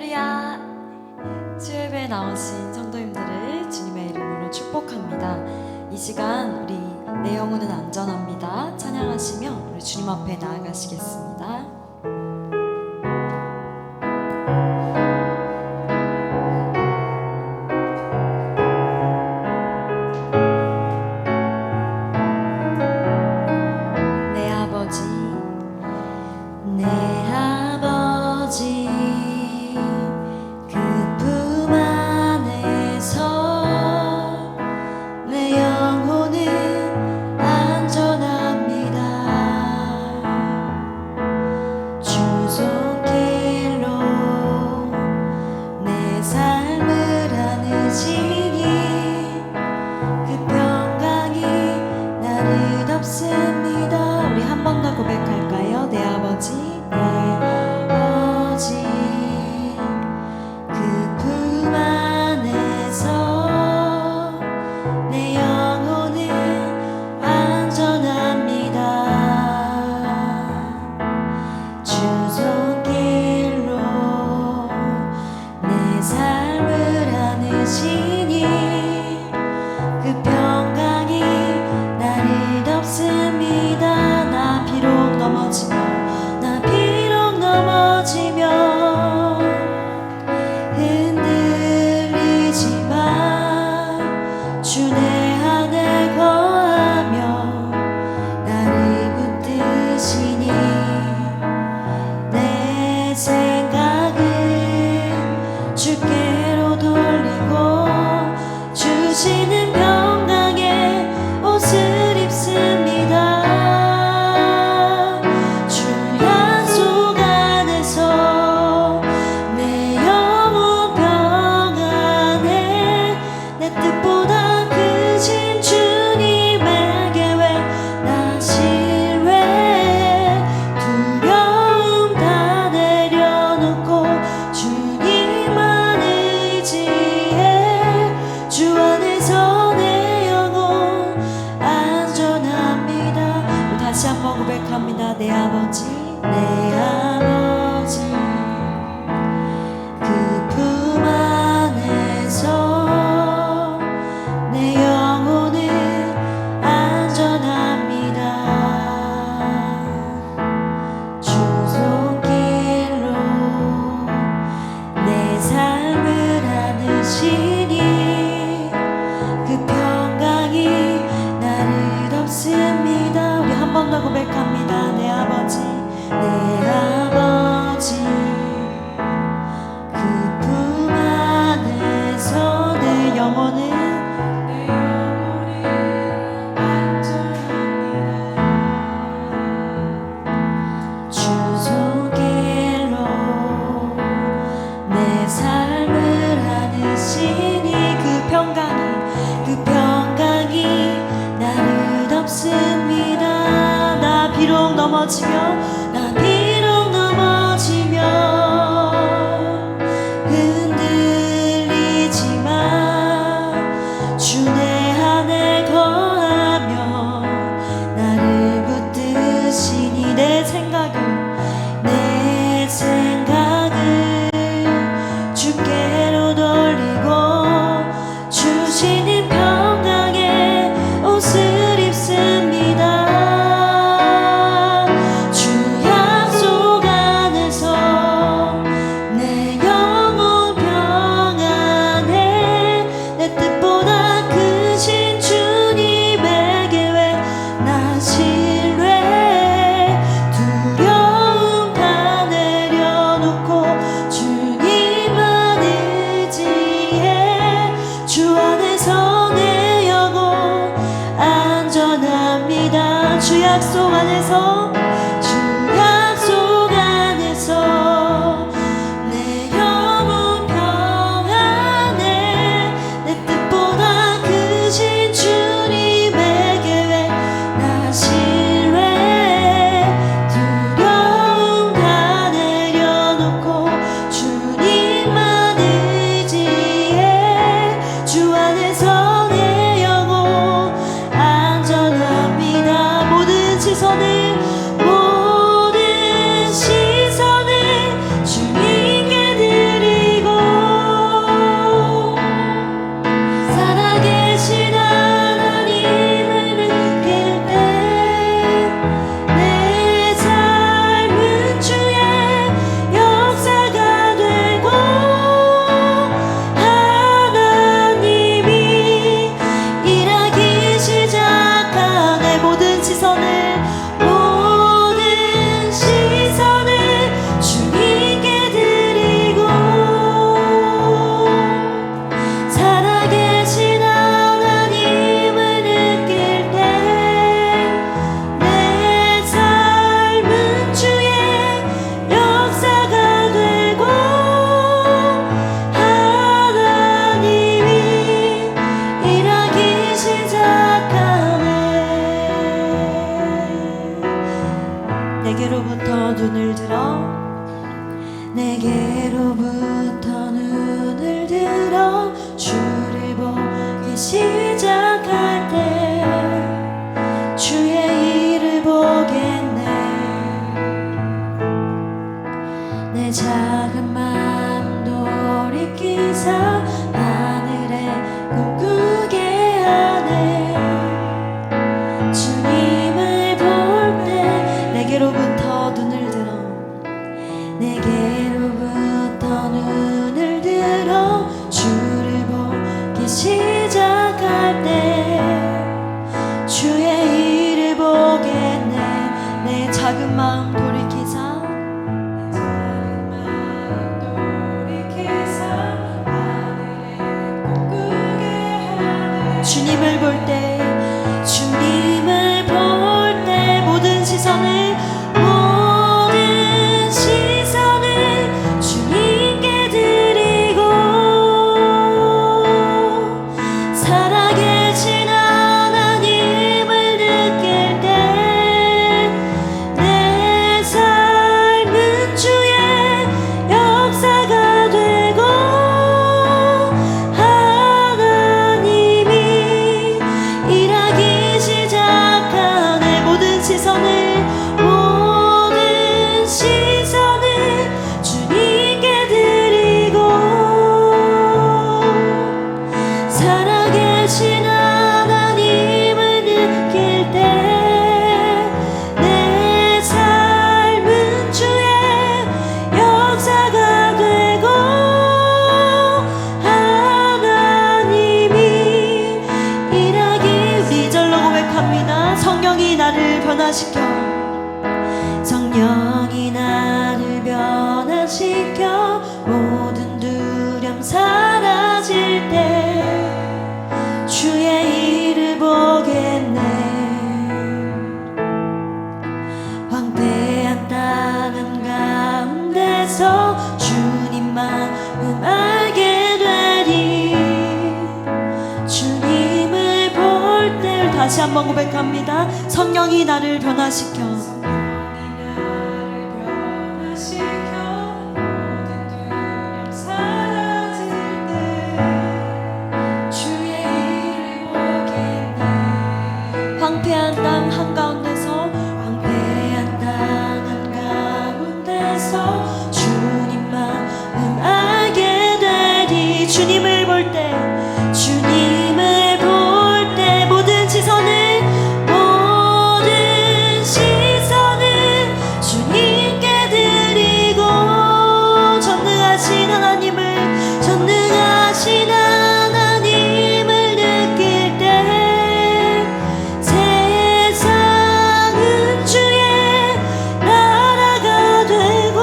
할렐루야. 수요예배에 나오신 성도님들을 주님의 이름으로 축복합니다. 이 시간 우리 내 영혼은 안전합니다 찬양하시며 우리 주님 앞에 나아가시겠습니다. 내 아버지 내 아버지 그 품 안에서 내 영혼은 안전합니다. 주 손길로 내 삶을 안으시니 그 평강이 나를 덮습니다. 우리 한 번 더 고백할까요? 내 아버지 내 아버지 그 품 안에서 내 영혼은 안전합니다. 주 손길로 내 삶을 안으시니 그 평강이 나를 덮습니다. 나 비록 넘어지며 흔들리지만 주 내 안에 거하며 나를 붙드시니 내 생각을 주께로 돌리고 주시는 평강의 옷을 입습니다. 주 약속 안에서 내 영혼 평안해 내 뜻보다 크신 주님의 계획 나 신뢰해 두려움 다 내려놓고 주님만 의지해 주 안에서 내 영혼 안전합니다. 우리 다시 한번 고백합니다. 내 아버지 내 아버지 그 품 안에서 내 영혼은 안전합니다. 주 손길로 내 삶을 안으시니 그 평강이 나를 덮습니다. 우리 한 번 더 고백합니다. 내 아버지 내 아버지 그 품 안에서 내 영혼은 주 손길로 내 삶을 안으시니 그 평강이 나를 덮습니다. 나 비록 넘어지며 흔들리지만 주 내 안에 거하며 나를 붙드시니 내 생각을 주께로 돌리고 주시는 평강의 옷을 입습니다. 주 내게로부터 눈을 들어 주를 보기 시작할 때 주의 일을 보겠네. 내 작은 마음 돌이키사 하늘에 꿈꾸게 하네. 주님을 볼 때 내게로부터 눈을 들어 내게로부터 눈을 들어 주를 보기 시작할 때 주의 일을 보겠네. 내 작은 마음 돌이키사 주님을 볼 때 주님을 볼 때 모든 시선을 주님께 드리고 살아계신 하나님을 느낄 때 내 삶은 주의 역사가 되고 하나님이 일하기 시작하네. 모든 시선을 주님께 드리고 살아계신 하나님을 느낄 때 내 삶은 주의 역사가 되고 하나님이 일하기. 우리 절로 고백합니다. 성령이 나를 변화시켜 성령이 나를 변화시켜 모든 두려움 사라질 때 주의 일을 보겠네. 황폐한 땅은 가운데서 주님 마음 알게 되리. 주님을 볼 때 다시 한번 고백합니다. 성령이 나를 변화시켜 황폐한 땅 한가운데서 주님 마음 알게 되리. 주님을 볼 때 모든 시선을 주님께 드리고 전능하신 하나님을 느낄 때 세상은 주의 나라가 되고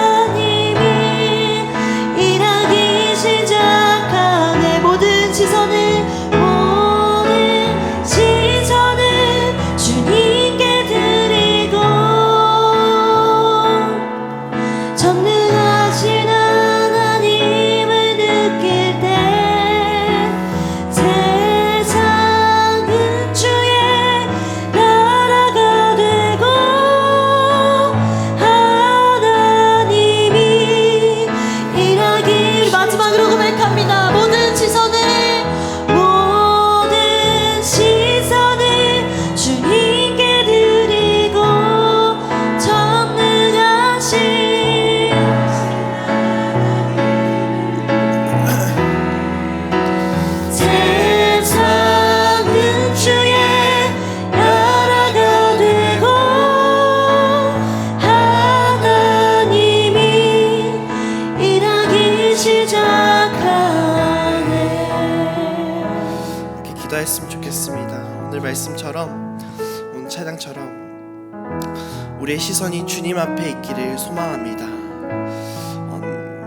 하나님이 일하기 시작하네. 모든 시선을 주님께 드리고 전능하신 하나님을 느낄 때 세상은 주의 나라가 되고 하나님이 일하기. 마지막으로 고백합니다. 모든 시선을 주님께 드리고 전능하신 세상은 주의 나라가 되고 하나님이 일하기 시작하네. 이렇게 기도했으면 좋겠습니다. 오늘 말씀처럼 오늘 찬양처럼 우리의 시선이 주님 앞에 있기를 소망합니다.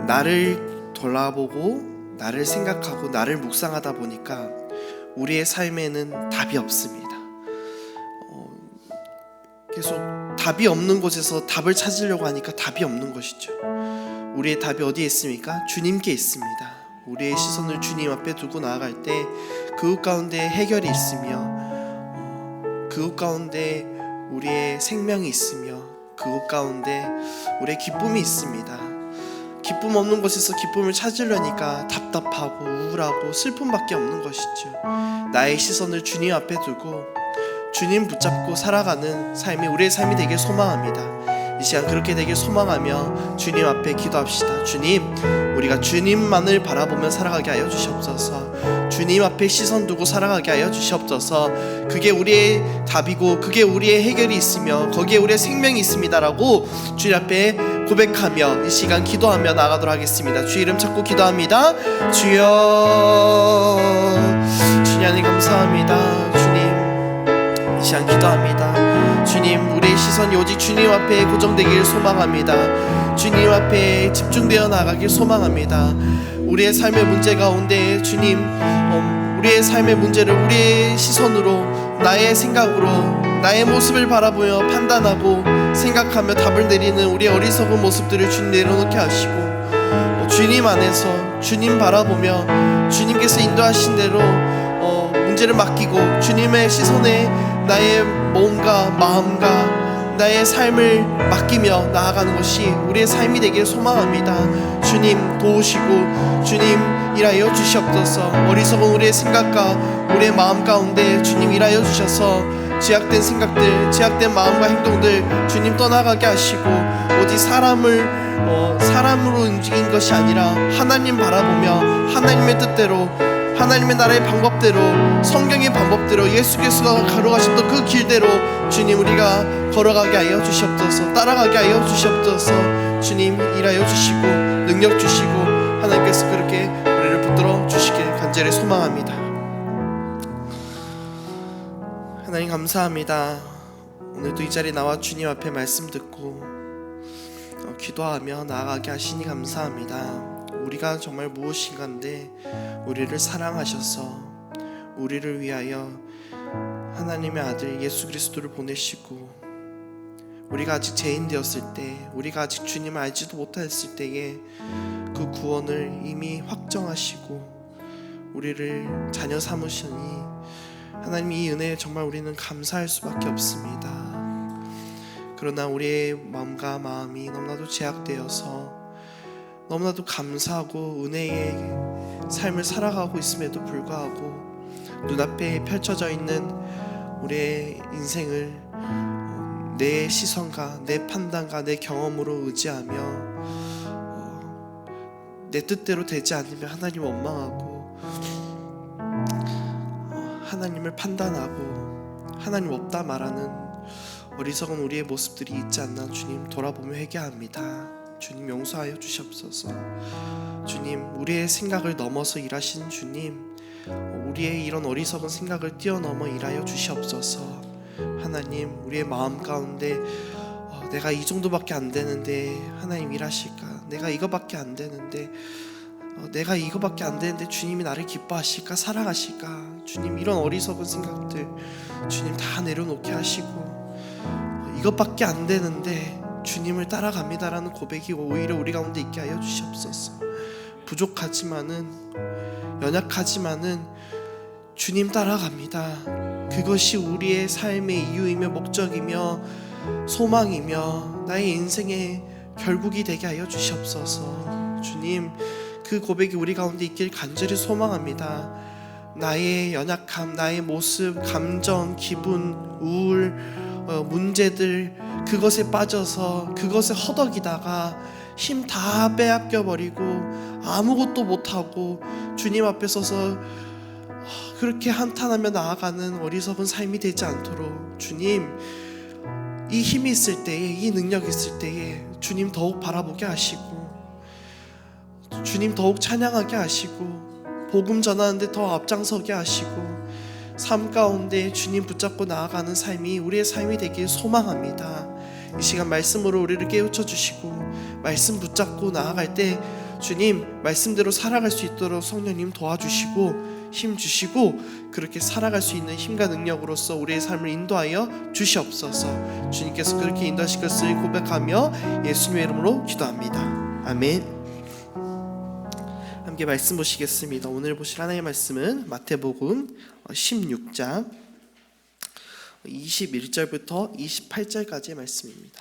나를 돌아보고 나를 생각하고 나를 묵상하다 보니까 우리의 삶에는 답이 없습니다. 계속 답이 없는 곳에서 답을 찾으려고 하니까 답이 없는 것이죠. 우리의 답이 어디에 있습니까? 주님께 있습니다. 우리의 시선을 주님 앞에 두고 나아갈 때 그것 가운데 해결이 있으며 그것 가운데 우리의 생명이 있으며 그곳 가운데 우리의 기쁨이 있습니다. 기쁨 없는 곳에서 기쁨을 찾으려니까 답답하고 우울하고 슬픔밖에 없는 것이죠. 나의 시선을 주님 앞에 두고 주님 붙잡고 살아가는 삶이 우리의 삶이 되길 소망합니다. 이 시간 그렇게 되길 소망하며 주님 앞에 기도합시다. 주님, 우리가 주님만을 바라보며 살아가게 하여 주시옵소서. 주님 앞에 시선 두고 살아가게 하여 주시옵소서. 그게 우리의 답이고 그게 우리의 해결이 있으며 거기에 우리의 생명이 있습니다라고 주님 앞에 고백하며 이 시간 기도하며 나가도록 하겠습니다. 주의 이름 찾고 기도합니다. 주여, 주님 감사합니다. 주님, 이 시간 기도합니다. 주님, 우리의 시선이 오직 주님 앞에 고정되길 소망합니다. 주님 앞에 집중되어 나가길 소망합니다. 우리의 삶의 문제 가운데 주님, 우리의 삶의 문제를 우리의 시선으로, 나의 생각으로, 나의 모습을 바라보며 판단하고 생각하며 답을 내리는 우리의 어리석은 모습들을 주님 내려놓게 하시고, 주님 안에서 주님 바라보며 주님께서 인도하신 대로 문제를 맡기고 주님의 시선에 나의 몸과 마음과 나의 삶을 맡기며 나아가는 것이 우리의 삶이 되길 소망합니다. 주님 도우시고 주님 일하여 주시옵소서. 어리석은 우리의 생각과 우리의 마음 가운데 주님 일하여 주셔서 제약된 생각들, 제약된 마음과 행동들 주님 떠나가게 하시고, 오직 사람으로 움직인 것이 아니라 하나님 바라보며 하나님의 뜻대로, 하나님의 나라의 방법대로, 성경의 방법대로, 예수께서가 걸어가셨던 그 길대로 주님 우리가 걸어가게 하여 주시옵소서. 따라가게 하여 주시옵소서. 주님 일하여 주시고 능력 주시고 하나님께서 그렇게 우리를 붙들어 주시길 간절히 소망합니다. 하나님 감사합니다. 오늘도 이 자리에 나와 주님 앞에 말씀 듣고 기도하며 나아가게 하시니 감사합니다. 우리가 정말 무엇인가인데 우리를 사랑하셔서 우리를 위하여 하나님의 아들 예수 그리스도를 보내시고, 우리가 아직 죄인 되었을 때, 우리가 아직 주님을 알지도 못했을 때에 그 구원을 이미 확정하시고 우리를 자녀 삼으시니 하나님, 이 은혜에 정말 우리는 감사할 수밖에 없습니다. 그러나 우리의 마음과 마음이 너무나도 제약되어서 너무나도 감사하고 은혜의 삶을 살아가고 있음에도 불구하고 눈앞에 펼쳐져 있는 우리의 인생을 내 시선과 내 판단과 내 경험으로 의지하며 내 뜻대로 되지 않으면 하나님 원망하고 하나님을 판단하고 하나님 없다 말하는 어리석은 우리의 모습들이 있지 않나 주님 돌아보며 회개합니다. 주님 용서하여 주시옵소서. 주님, 우리의 생각을 넘어서 일하신 주님, 우리의 이런 어리석은 생각을 뛰어넘어 일하여 주시옵소서. 하나님, 우리의 마음 가운데 내가 이 정도밖에 안 되는데 하나님 일하실까? 내가 이거밖에 안 되는데 내가 이거밖에 안 되는데 주님이 나를 기뻐하실까? 사랑하실까? 주님, 이런 어리석은 생각들 주님 다 내려놓게 하시고, 이것밖에 안 되는데 주님을 따라갑니다라는 고백이 오히려 우리 가운데 있게 하여 주시옵소서. 부족하지만은, 연약하지만은 주님 따라갑니다. 그것이 우리의 삶의 이유이며 목적이며 소망이며 나의 인생의 결국이 되게 하여 주시옵소서. 주님, 그 고백이 우리 가운데 있길 간절히 소망합니다. 나의 연약함, 나의 모습, 감정, 기분, 우울, 문제들, 그것에 빠져서 그것에 허덕이다가 힘 다 빼앗겨 버리고 아무것도 못하고 주님 앞에 서서 그렇게 한탄하며 나아가는 어리석은 삶이 되지 않도록 주님, 이 힘이 있을 때에, 이 능력이 있을 때에 주님 더욱 바라보게 하시고 주님 더욱 찬양하게 하시고 복음 전하는데 더 앞장서게 하시고 삶 가운데 주님 붙잡고 나아가는 삶이 우리의 삶이 되길 소망합니다. 이 시간 말씀으로 우리를 깨우쳐 주시고 말씀 붙잡고 나아갈 때 주님 말씀대로 살아갈 수 있도록 성령님 도와주시고 힘 주시고 그렇게 살아갈 수 있는 힘과 능력으로서 우리의 삶을 인도하여 주시옵소서. 주님께서 그렇게 인도하실 것을 고백하며 예수님의 이름으로 기도합니다. 아멘. 함께 말씀 보시겠습니다. 오늘 보실 하나님의 말씀은 마태복음 16장 21절부터 28절까지의 말씀입니다.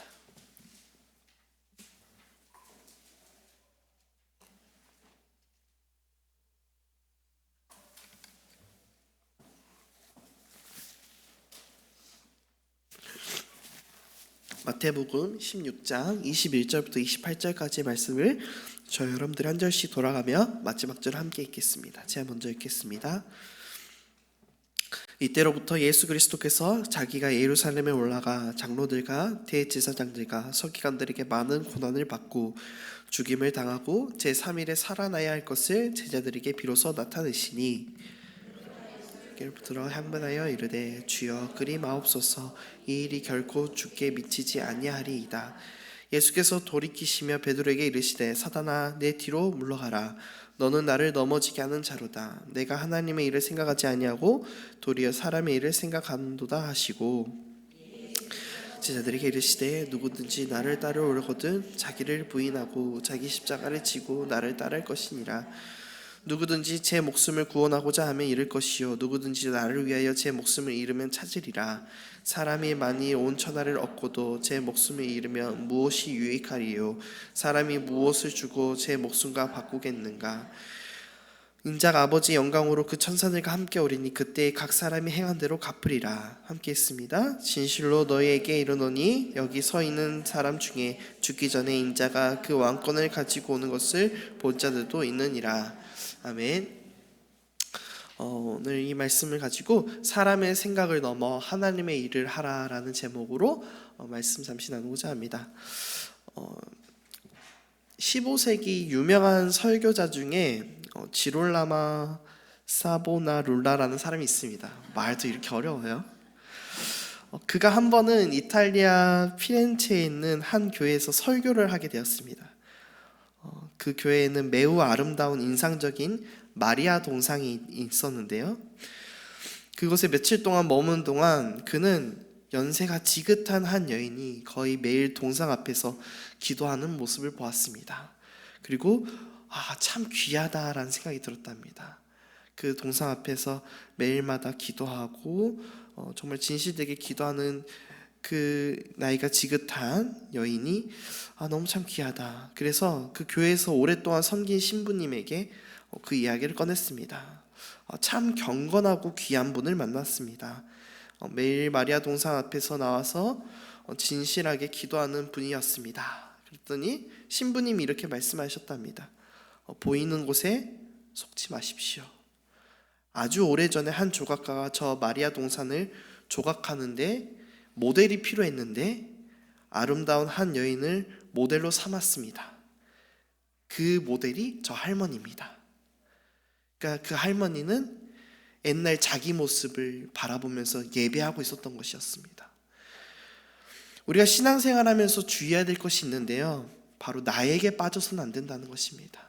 마태복음 16장 21절부터 28절까지의 말씀을 저 여러분들이 한 절씩 돌아가며 마지막 절을 함께 읽겠습니다. 제가 먼저 읽겠습니다. 이때로부터 예수 그리스도께서 자기가 예루살렘에 올라가 장로들과 대제사장들과 서기관들에게 많은 고난을 받고 죽임을 당하고 제3일에 살아나야 할 것을 제자들에게 비로소 나타내시니 들어 향문하여 이르되 주여 그리 마옵소서 이 일이 결코 주께 미치지 아니하리이다. 예수께서 돌이키시며 베드로에게 이르시되 사단아 내 뒤로 물러가라. 너는 나를 넘어지게 하는 자로다. 내가 하나님의 일을 생각하지 아니하고 도리어 사람의 일을 생각하는도다 하시고 제자들에게 이르시되 누구든지 나를 따르려거든 자기를 부인하고 자기 십자가를 지고 나를 따를 것이니라. 누구든지 제 목숨을 구원하고자 하면 잃을 것이요 누구든지 나를 위하여 제 목숨을 잃으면 찾으리라. 사람이 많이 온 천하를 얻고도 제 목숨을 잃으면 무엇이 유익하리요? 사람이 무엇을 주고 제 목숨과 바꾸겠는가? 인자가 아버지 영광으로 그 천사들과 함께 오리니 그때 각 사람이 행한 대로 갚으리라. 함께 했습니다. 진실로 너희에게 이르노니 여기 서 있는 사람 중에 죽기 전에 인자가 그 왕권을 가지고 오는 것을 본 자들도 있느니라. 아멘. 오늘 이 말씀을 가지고 사람의 생각을 넘어 하나님의 일을 하라라는 제목으로 말씀 잠시 나누고자 합니다. 15세기 유명한 설교자 중에 지롤라마 사보나룰라라는 사람이 있습니다. 말도 이렇게 어려워요. 그가 한 번은 이탈리아 피렌체에 있는 한 교회에서 설교를 하게 되었습니다. 그 교회에는 매우 아름다운 인상적인 마리아 동상이 있었는데요. 그곳에 며칠 동안 머문 동안 그는 연세가 지긋한 한 여인이 거의 매일 동상 앞에서 기도하는 모습을 보았습니다. 그리고 참 귀하다라는 생각이 들었답니다. 그 동상 앞에서 매일마다 기도하고 정말 진실되게 기도하는 그 나이가 지긋한 여인이 너무 참 귀하다. 그래서 그 교회에서 오랫동안 섬긴 신부님에게 그 이야기를 꺼냈습니다. 참 경건하고 귀한 분을 만났습니다. 매일 마리아 동상 앞에서 나와서 진실하게 기도하는 분이었습니다. 그랬더니 신부님이 이렇게 말씀하셨답니다. 보이는 곳에 속지 마십시오. 아주 오래전에 한 조각가가 저 마리아 동상을 조각하는데 모델이 필요했는데 아름다운 한 여인을 모델로 삼았습니다. 그 모델이 저 할머니입니다. 그러니까 그 할머니는 옛날 자기 모습을 바라보면서 예배하고 있었던 것이었습니다. 우리가 신앙생활하면서 주의해야 될 것이 있는데요, 바로 나에게 빠져서는 안 된다는 것입니다.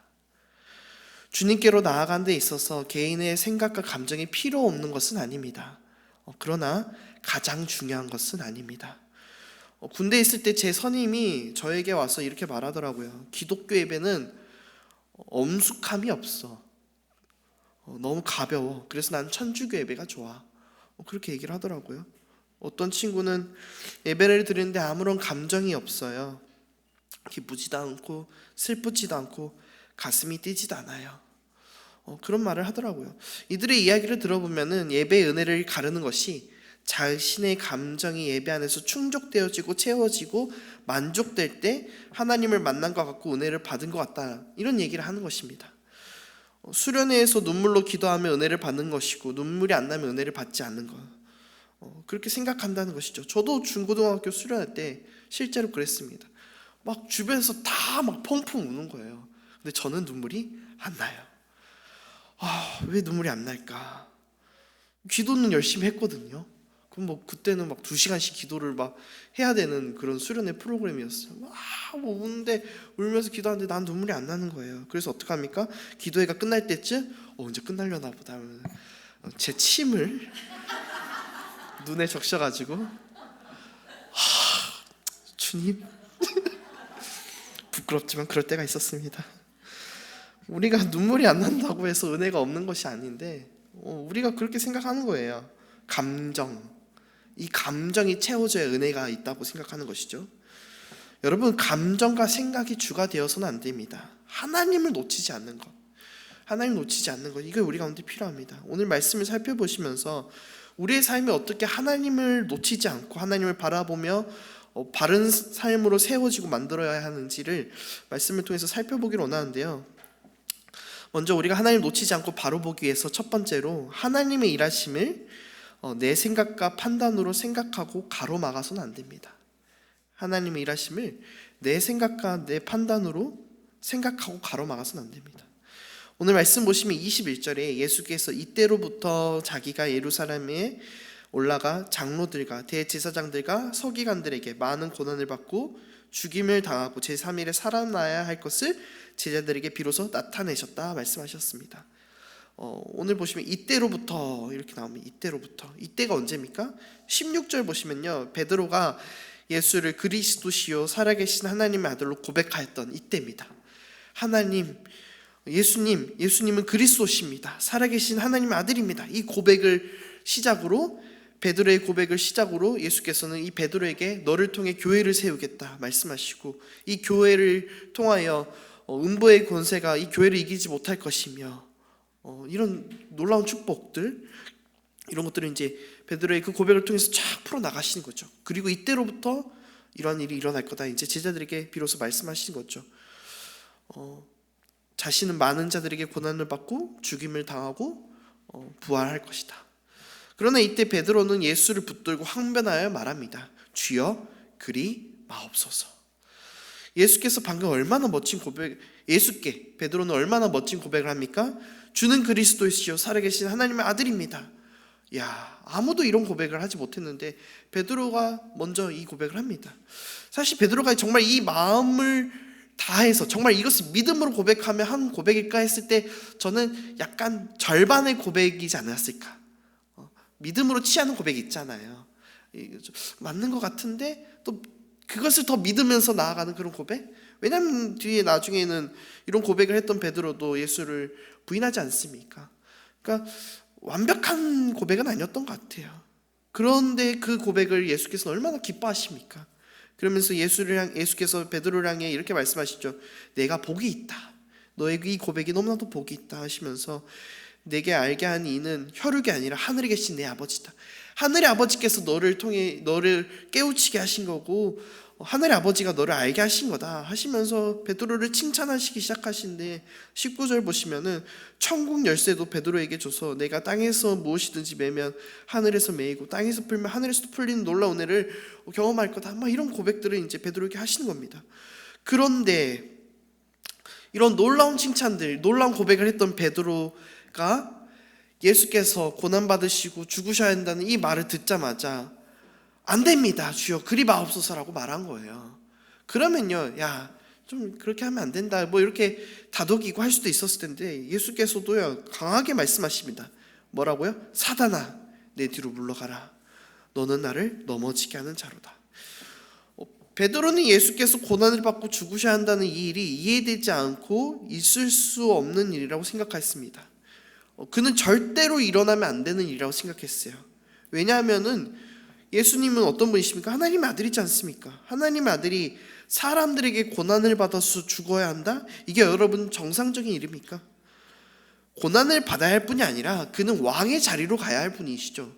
주님께로 나아가는 데 있어서 개인의 생각과 감정이 필요 없는 것은 아닙니다. 그러나 가장 중요한 것은 아닙니다. 군대에 있을 때 제 선임이 저에게 와서 이렇게 말하더라고요. 기독교 예배는 엄숙함이 없어. 너무 가벼워. 그래서 난 천주교 예배가 좋아. 그렇게 얘기를 하더라고요. 어떤 친구는 예배를 드리는데 아무런 감정이 없어요. 기쁘지도 않고 슬프지도 않고 가슴이 뛰지도 않아요. 그런 말을 하더라고요. 이들의 이야기를 들어보면은 예배의 은혜를 가르는 것이 자신의 감정이 예배 안에서 충족되어지고 채워지고 만족될 때 하나님을 만난 것 같고 은혜를 받은 것 같다, 이런 얘기를 하는 것입니다. 수련회에서 눈물로 기도하며 은혜를 받는 것이고 눈물이 안 나면 은혜를 받지 않는 것, 그렇게 생각한다는 것이죠. 저도 중고등학교 수련회 때 실제로 그랬습니다. 막 주변에서 다 막 펑펑 우는 거예요. 근데 저는 눈물이 안 나요. 왜 눈물이 안 날까? 기도는 열심히 했거든요. 그럼 뭐 그때는 막 2시간씩 기도를 막 해야 되는 그런 수련회 프로그램이었어요. 뭐 우는데 울면서 기도하는데 난 눈물이 안 나는 거예요. 그래서 어떡합니까? 기도회가 끝날 때쯤 이제 끝나려나 보다 하면 제 침을 눈에 적셔가지고 주님 부끄럽지만 그럴 때가 있었습니다. 우리가 눈물이 안 난다고 해서 은혜가 없는 것이 아닌데 우리가 그렇게 생각하는 거예요. 이 감정이 채워져야 은혜가 있다고 생각하는 것이죠. 여러분, 감정과 생각이 주가 되어서는 안 됩니다. 하나님을 놓치지 않는 것, 이게 우리 가운데 필요합니다. 오늘 말씀을 살펴보시면서 우리의 삶이 어떻게 하나님을 놓치지 않고 하나님을 바라보며 바른 삶으로 세워지고 만들어야 하는지를 말씀을 통해서 살펴보기를 원하는데요. 먼저 우리가 하나님 놓치지 않고 바로 보기 위해서 첫 번째로 하나님의 일하심을 내 생각과 판단으로 생각하고 가로막아서는 안 됩니다. 하나님의 일하심을 내 생각과 내 판단으로 생각하고 가로막아서는 안 됩니다. 오늘 말씀 보시면 21절에 예수께서 이때로부터 자기가 예루살렘에 올라가 장로들과 대제사장들과 서기관들에게 많은 고난을 받고 죽임을 당하고 제3일에 살아나야 할 것을 제자들에게 비로소 나타내셨다 말씀하셨습니다. 오늘 보시면 이때로부터 이렇게 나옵니다. 이때로부터. 이때가 언제입니까? 16절 보시면요, 베드로가 예수를 그리스도시요 살아계신 하나님의 아들로 고백하였던 이때입니다. 하나님, 예수님은 그리스도십니다. 살아계신 하나님의 아들입니다. 이 고백을 시작으로, 베드로의 고백을 시작으로 예수께서는 이 베드로에게 너를 통해 교회를 세우겠다 말씀하시고, 이 교회를 통하여 음부의 권세가 이 교회를 이기지 못할 것이며, 이런 놀라운 축복들, 이런 것들을 이제 베드로의 그 고백을 통해서 쫙 풀어 나가시는 거죠. 그리고 이때로부터 이러한 일이 일어날 거다 이제 제자들에게 비로소 말씀하시는 거죠. 자신은 많은 자들에게 고난을 받고 죽임을 당하고 부활할 것이다. 그러나 이때 베드로는 예수를 붙들고 항변하여 말합니다. 주여 그리 마옵소서. 예수께서 방금 얼마나 멋진 예수께 베드로는 얼마나 멋진 고백을 합니까? 주는 그리스도이시요 살아계신 하나님의 아들입니다. 야, 아무도 이런 고백을 하지 못했는데 베드로가 먼저 이 고백을 합니다. 사실 베드로가 정말 이 마음을 다해서 정말 이것을 믿음으로 고백하며 한 고백일까 했을 때 저는 약간 절반의 고백이지 않았을까. 믿음으로 취하는 고백이 있잖아요. 맞는 것 같은데 또 그것을 더 믿으면서 나아가는 그런 고백? 왜냐하면 뒤에 나중에는 이런 고백을 했던 베드로도 예수를 부인하지 않습니까? 그러니까 완벽한 고백은 아니었던 것 같아요. 그런데 그 고백을 예수께서 얼마나 기뻐하십니까? 그러면서 예수께서 베드로를 향해 이렇게 말씀하시죠. 내가 복이 있다. 너의 이 고백이 너무나도 복이 있다 하시면서 내게 알게 한 이는 혈육이 아니라 하늘에 계신 내 아버지다. 하늘의 아버지께서 너를 통해 너를 깨우치게 하신 거고 하늘의 아버지가 너를 알게 하신 거다 하시면서 베드로를 칭찬하시기 시작하신데 19절 보시면은 천국 열쇠도 베드로에게 줘서 내가 땅에서 무엇이든지 매면 하늘에서 매이고 땅에서 풀면 하늘에서도 풀리는 놀라운 은혜를 경험할 거다. 막 이런 고백들을 이제 베드로에게 하시는 겁니다. 그런데 이런 놀라운 칭찬들, 놀라운 고백을 했던 베드로가 예수께서 고난받으시고 죽으셔야 한다는 이 말을 듣자마자 안 됩니다. 주여 그리 마옵소서라고 말한 거예요. 그러면요, 야, 좀 그렇게 하면 안 된다. 뭐 이렇게 다독이고 할 수도 있었을 텐데 예수께서도요 강하게 말씀하십니다. 뭐라고요? 사단아, 내 뒤로 물러가라. 너는 나를 넘어지게 하는 자로다. 베드로는 예수께서 고난을 받고 죽으셔야 한다는 이 일이 이해되지 않고 있을 수 없는 일이라고 생각했습니다. 그는 절대로 일어나면 안 되는 일이라고 생각했어요. 왜냐하면은 예수님은 어떤 분이십니까? 하나님의 아들이지 않습니까? 하나님의 아들이 사람들에게 고난을 받아서 죽어야 한다? 이게 여러분 정상적인 일입니까? 고난을 받아야 할 뿐이 아니라 그는 왕의 자리로 가야 할 분이시죠.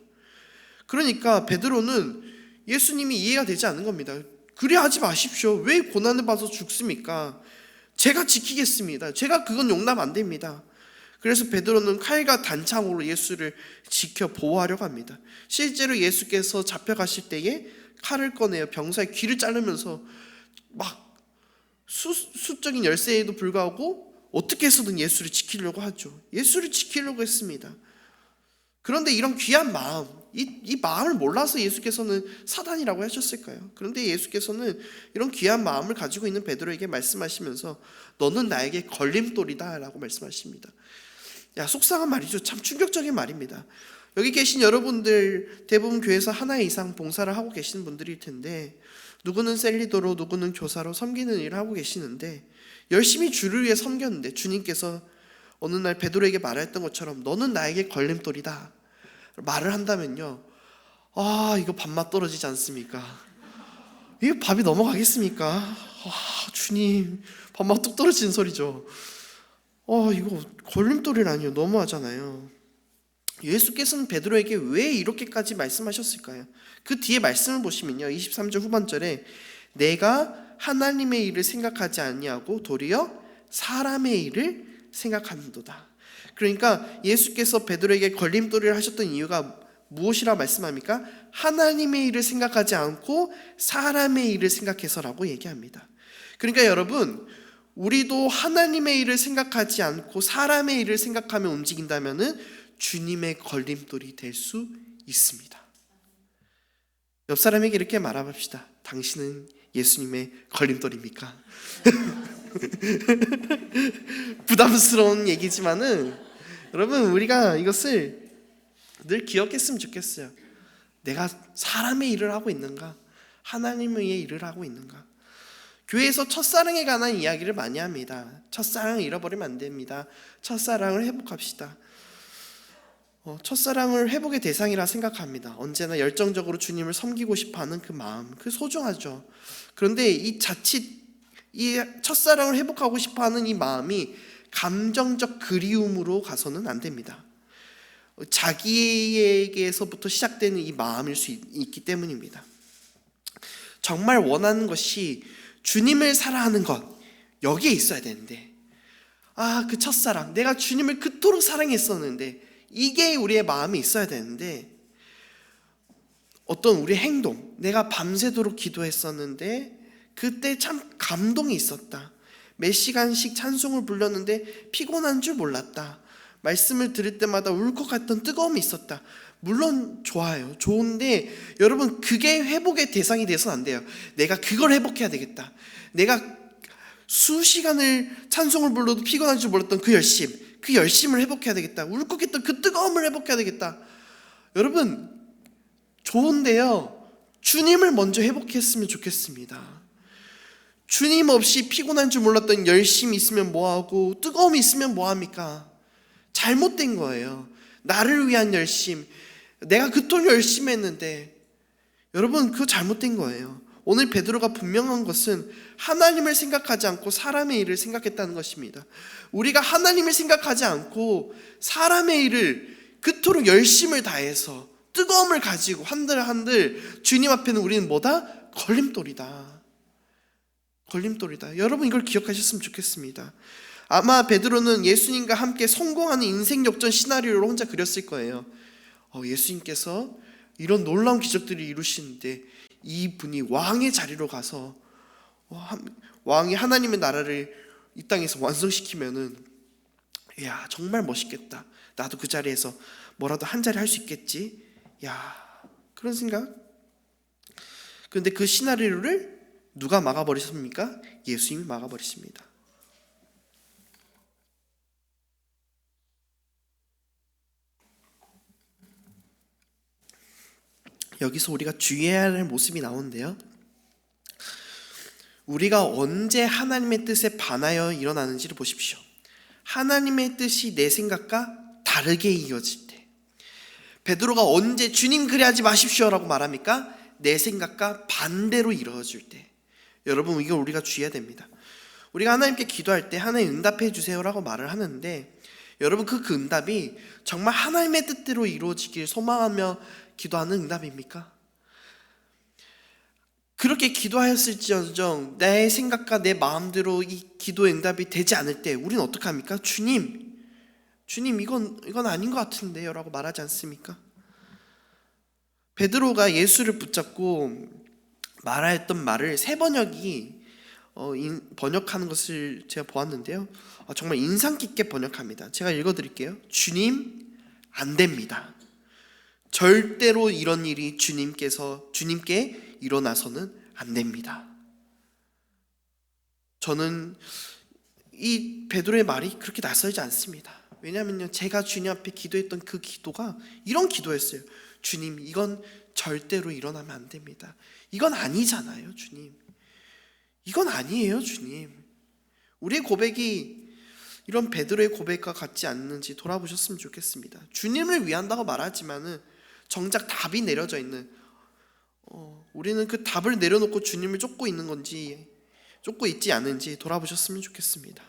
그러니까 베드로는 예수님이 이해가 되지 않는 겁니다. 그래 하지 마십시오. 왜 고난을 받아서 죽습니까? 제가 지키겠습니다. 제가 그건 용납 안 됩니다. 그래서 베드로는 칼과 단창으로 예수를 지켜 보호하려고 합니다. 실제로 예수께서 잡혀가실 때에 칼을 꺼내어 병사의 귀를 자르면서 막 수적인 열세에도 불구하고 어떻게 해서든 예수를 지키려고 하죠. 예수를 지키려고 했습니다. 그런데 이런 귀한 마음, 이 마음을 몰라서 예수께서는 사단이라고 하셨을까요? 그런데 예수께서는 이런 귀한 마음을 가지고 있는 베드로에게 말씀하시면서 너는 나에게 걸림돌이다 라고 말씀하십니다. 야, 속상한 말이죠. 참 충격적인 말입니다. 여기 계신 여러분들 대부분 교회에서 하나 이상 봉사를 하고 계시는 분들일 텐데 누구는 셀리더로 누구는 교사로 섬기는 일을 하고 계시는데 열심히 주를 위해 섬겼는데 주님께서 어느 날 베드로에게 말했던 것처럼 너는 나에게 걸림돌이다 말을 한다면요, 이거 밥맛 떨어지지 않습니까? 이거 밥이 넘어가겠습니까? 주님, 밥맛 뚝 떨어지는 소리죠. 이거 걸림돌이라니요, 너무하잖아요. 예수께서는 베드로에게 왜 이렇게까지 말씀하셨을까요? 그 뒤에 말씀을 보시면요, 23절 후반절에 내가 하나님의 일을 생각하지 아니하고 도리어 사람의 일을 생각하는도다. 그러니까 예수께서 베드로에게 걸림돌이를 하셨던 이유가 무엇이라 말씀합니까? 하나님의 일을 생각하지 않고 사람의 일을 생각해서라고 얘기합니다. 그러니까 여러분, 우리도 하나님의 일을 생각하지 않고 사람의 일을 생각하며 움직인다면은 주님의 걸림돌이 될 수 있습니다. 옆 사람에게 이렇게 말해봅시다. 당신은 예수님의 걸림돌입니까? 부담스러운 얘기지만은 여러분, 우리가 이것을 늘 기억했으면 좋겠어요. 내가 사람의 일을 하고 있는가? 하나님의 일을 하고 있는가? 교회에서 첫사랑에 관한 이야기를 많이 합니다. 첫사랑을 잃어버리면 안 됩니다. 첫사랑을 회복합시다. 첫사랑을 회복의 대상이라 생각합니다. 언제나 열정적으로 주님을 섬기고 싶어하는 그 마음, 그 소중하죠. 그런데 이 첫사랑을 회복하고 싶어하는 이 마음이 감정적 그리움으로 가서는 안 됩니다. 자기에게서부터 시작되는 이 마음일 수 있기 때문입니다. 정말 원하는 것이 주님을 사랑하는 것, 여기에 있어야 되는데, 그 첫사랑, 내가 주님을 그토록 사랑했었는데, 이게 우리의 마음이 있어야 되는데, 어떤 우리의 행동, 내가 밤새도록 기도했었는데 그때 참 감동이 있었다. 몇 시간씩 찬송을 불렀는데 피곤한 줄 몰랐다. 말씀을 들을 때마다 울컥했던 뜨거움이 있었다. 물론 좋아요. 좋은데 여러분, 그게 회복의 대상이 돼서는 안 돼요. 내가 그걸 회복해야 되겠다. 내가 수시간을 찬송을 불러도 피곤한 줄 몰랐던 그 열심을 회복해야 되겠다. 울컥했던 그 뜨거움을 회복해야 되겠다. 여러분, 좋은데요, 주님을 먼저 회복했으면 좋겠습니다. 주님 없이 피곤한 줄 몰랐던 열심이 있으면 뭐하고 뜨거움이 있으면 뭐합니까? 잘못된 거예요. 나를 위한 열심, 내가 그토록 열심히 했는데, 여러분, 그거 잘못된 거예요. 오늘 베드로가 분명한 것은 하나님을 생각하지 않고 사람의 일을 생각했다는 것입니다. 우리가 하나님을 생각하지 않고 사람의 일을 그토록 열심을 다해서 뜨거움을 가지고 한들 주님 앞에는 우리는 뭐다? 걸림돌이다. 여러분, 이걸 기억하셨으면 좋겠습니다. 아마 베드로는 예수님과 함께 성공하는 인생 역전 시나리오를 혼자 그렸을 거예요. 예수님께서 이런 놀라운 기적들을 이루시는데 이분이 왕의 자리로 가서 왕이 하나님의 나라를 이 땅에서 완성시키면은, 야, 정말 멋있겠다. 나도 그 자리에서 뭐라도 한 자리 할 수 있겠지. 야, 그런 생각. 그런데 그 시나리오를 누가 막아버리십니까? 예수님이 막아버리십니다. 여기서 우리가 주의해야 할 모습이 나오는데요, 우리가 언제 하나님의 뜻에 반하여 일어나는지를 보십시오. 하나님의 뜻이 내 생각과 다르게 이어질 때, 베드로가 언제 주님 그래하지 마십시오라고 말합니까? 내 생각과 반대로 이루어질 때. 여러분, 이걸 우리가 주의해야 됩니다. 우리가 하나님께 기도할 때 하나님 응답해 주세요라고 말을 하는데, 여러분, 그 응답이 정말 하나님의 뜻대로 이루어지길 소망하며 기도하는 응답입니까? 그렇게 기도하였을지언정 내 생각과 내 마음대로 이 기도의 응답이 되지 않을 때 우리는 어떻게 합니까? 주님, 이건 아닌 것 같은데요 라고 말하지 않습니까? 베드로가 예수를 붙잡고 말하였던 말을 세 번역이 번역하는 것을 제가 보았는데요, 정말 인상 깊게 번역합니다. 제가 읽어드릴게요. 주님, 안 됩니다. 절대로 이런 일이 주님께 일어나서는 안 됩니다. 저는 이 베드로의 말이 그렇게 낯설지 않습니다. 왜냐하면요, 제가 주님 앞에 기도했던 그 기도가 이런 기도였어요. 주님, 이건 절대로 일어나면 안 됩니다. 이건 아니잖아요, 주님. 이건 아니에요, 주님. 우리의 고백이 이런 베드로의 고백과 같지 않는지 돌아보셨으면 좋겠습니다. 주님을 위한다고 말하지만은 정작 답이 내려져 있는, 우리는 그 답을 내려놓고 주님을 쫓고 있는 건지 쫓고 있지 않은지 돌아보셨으면 좋겠습니다.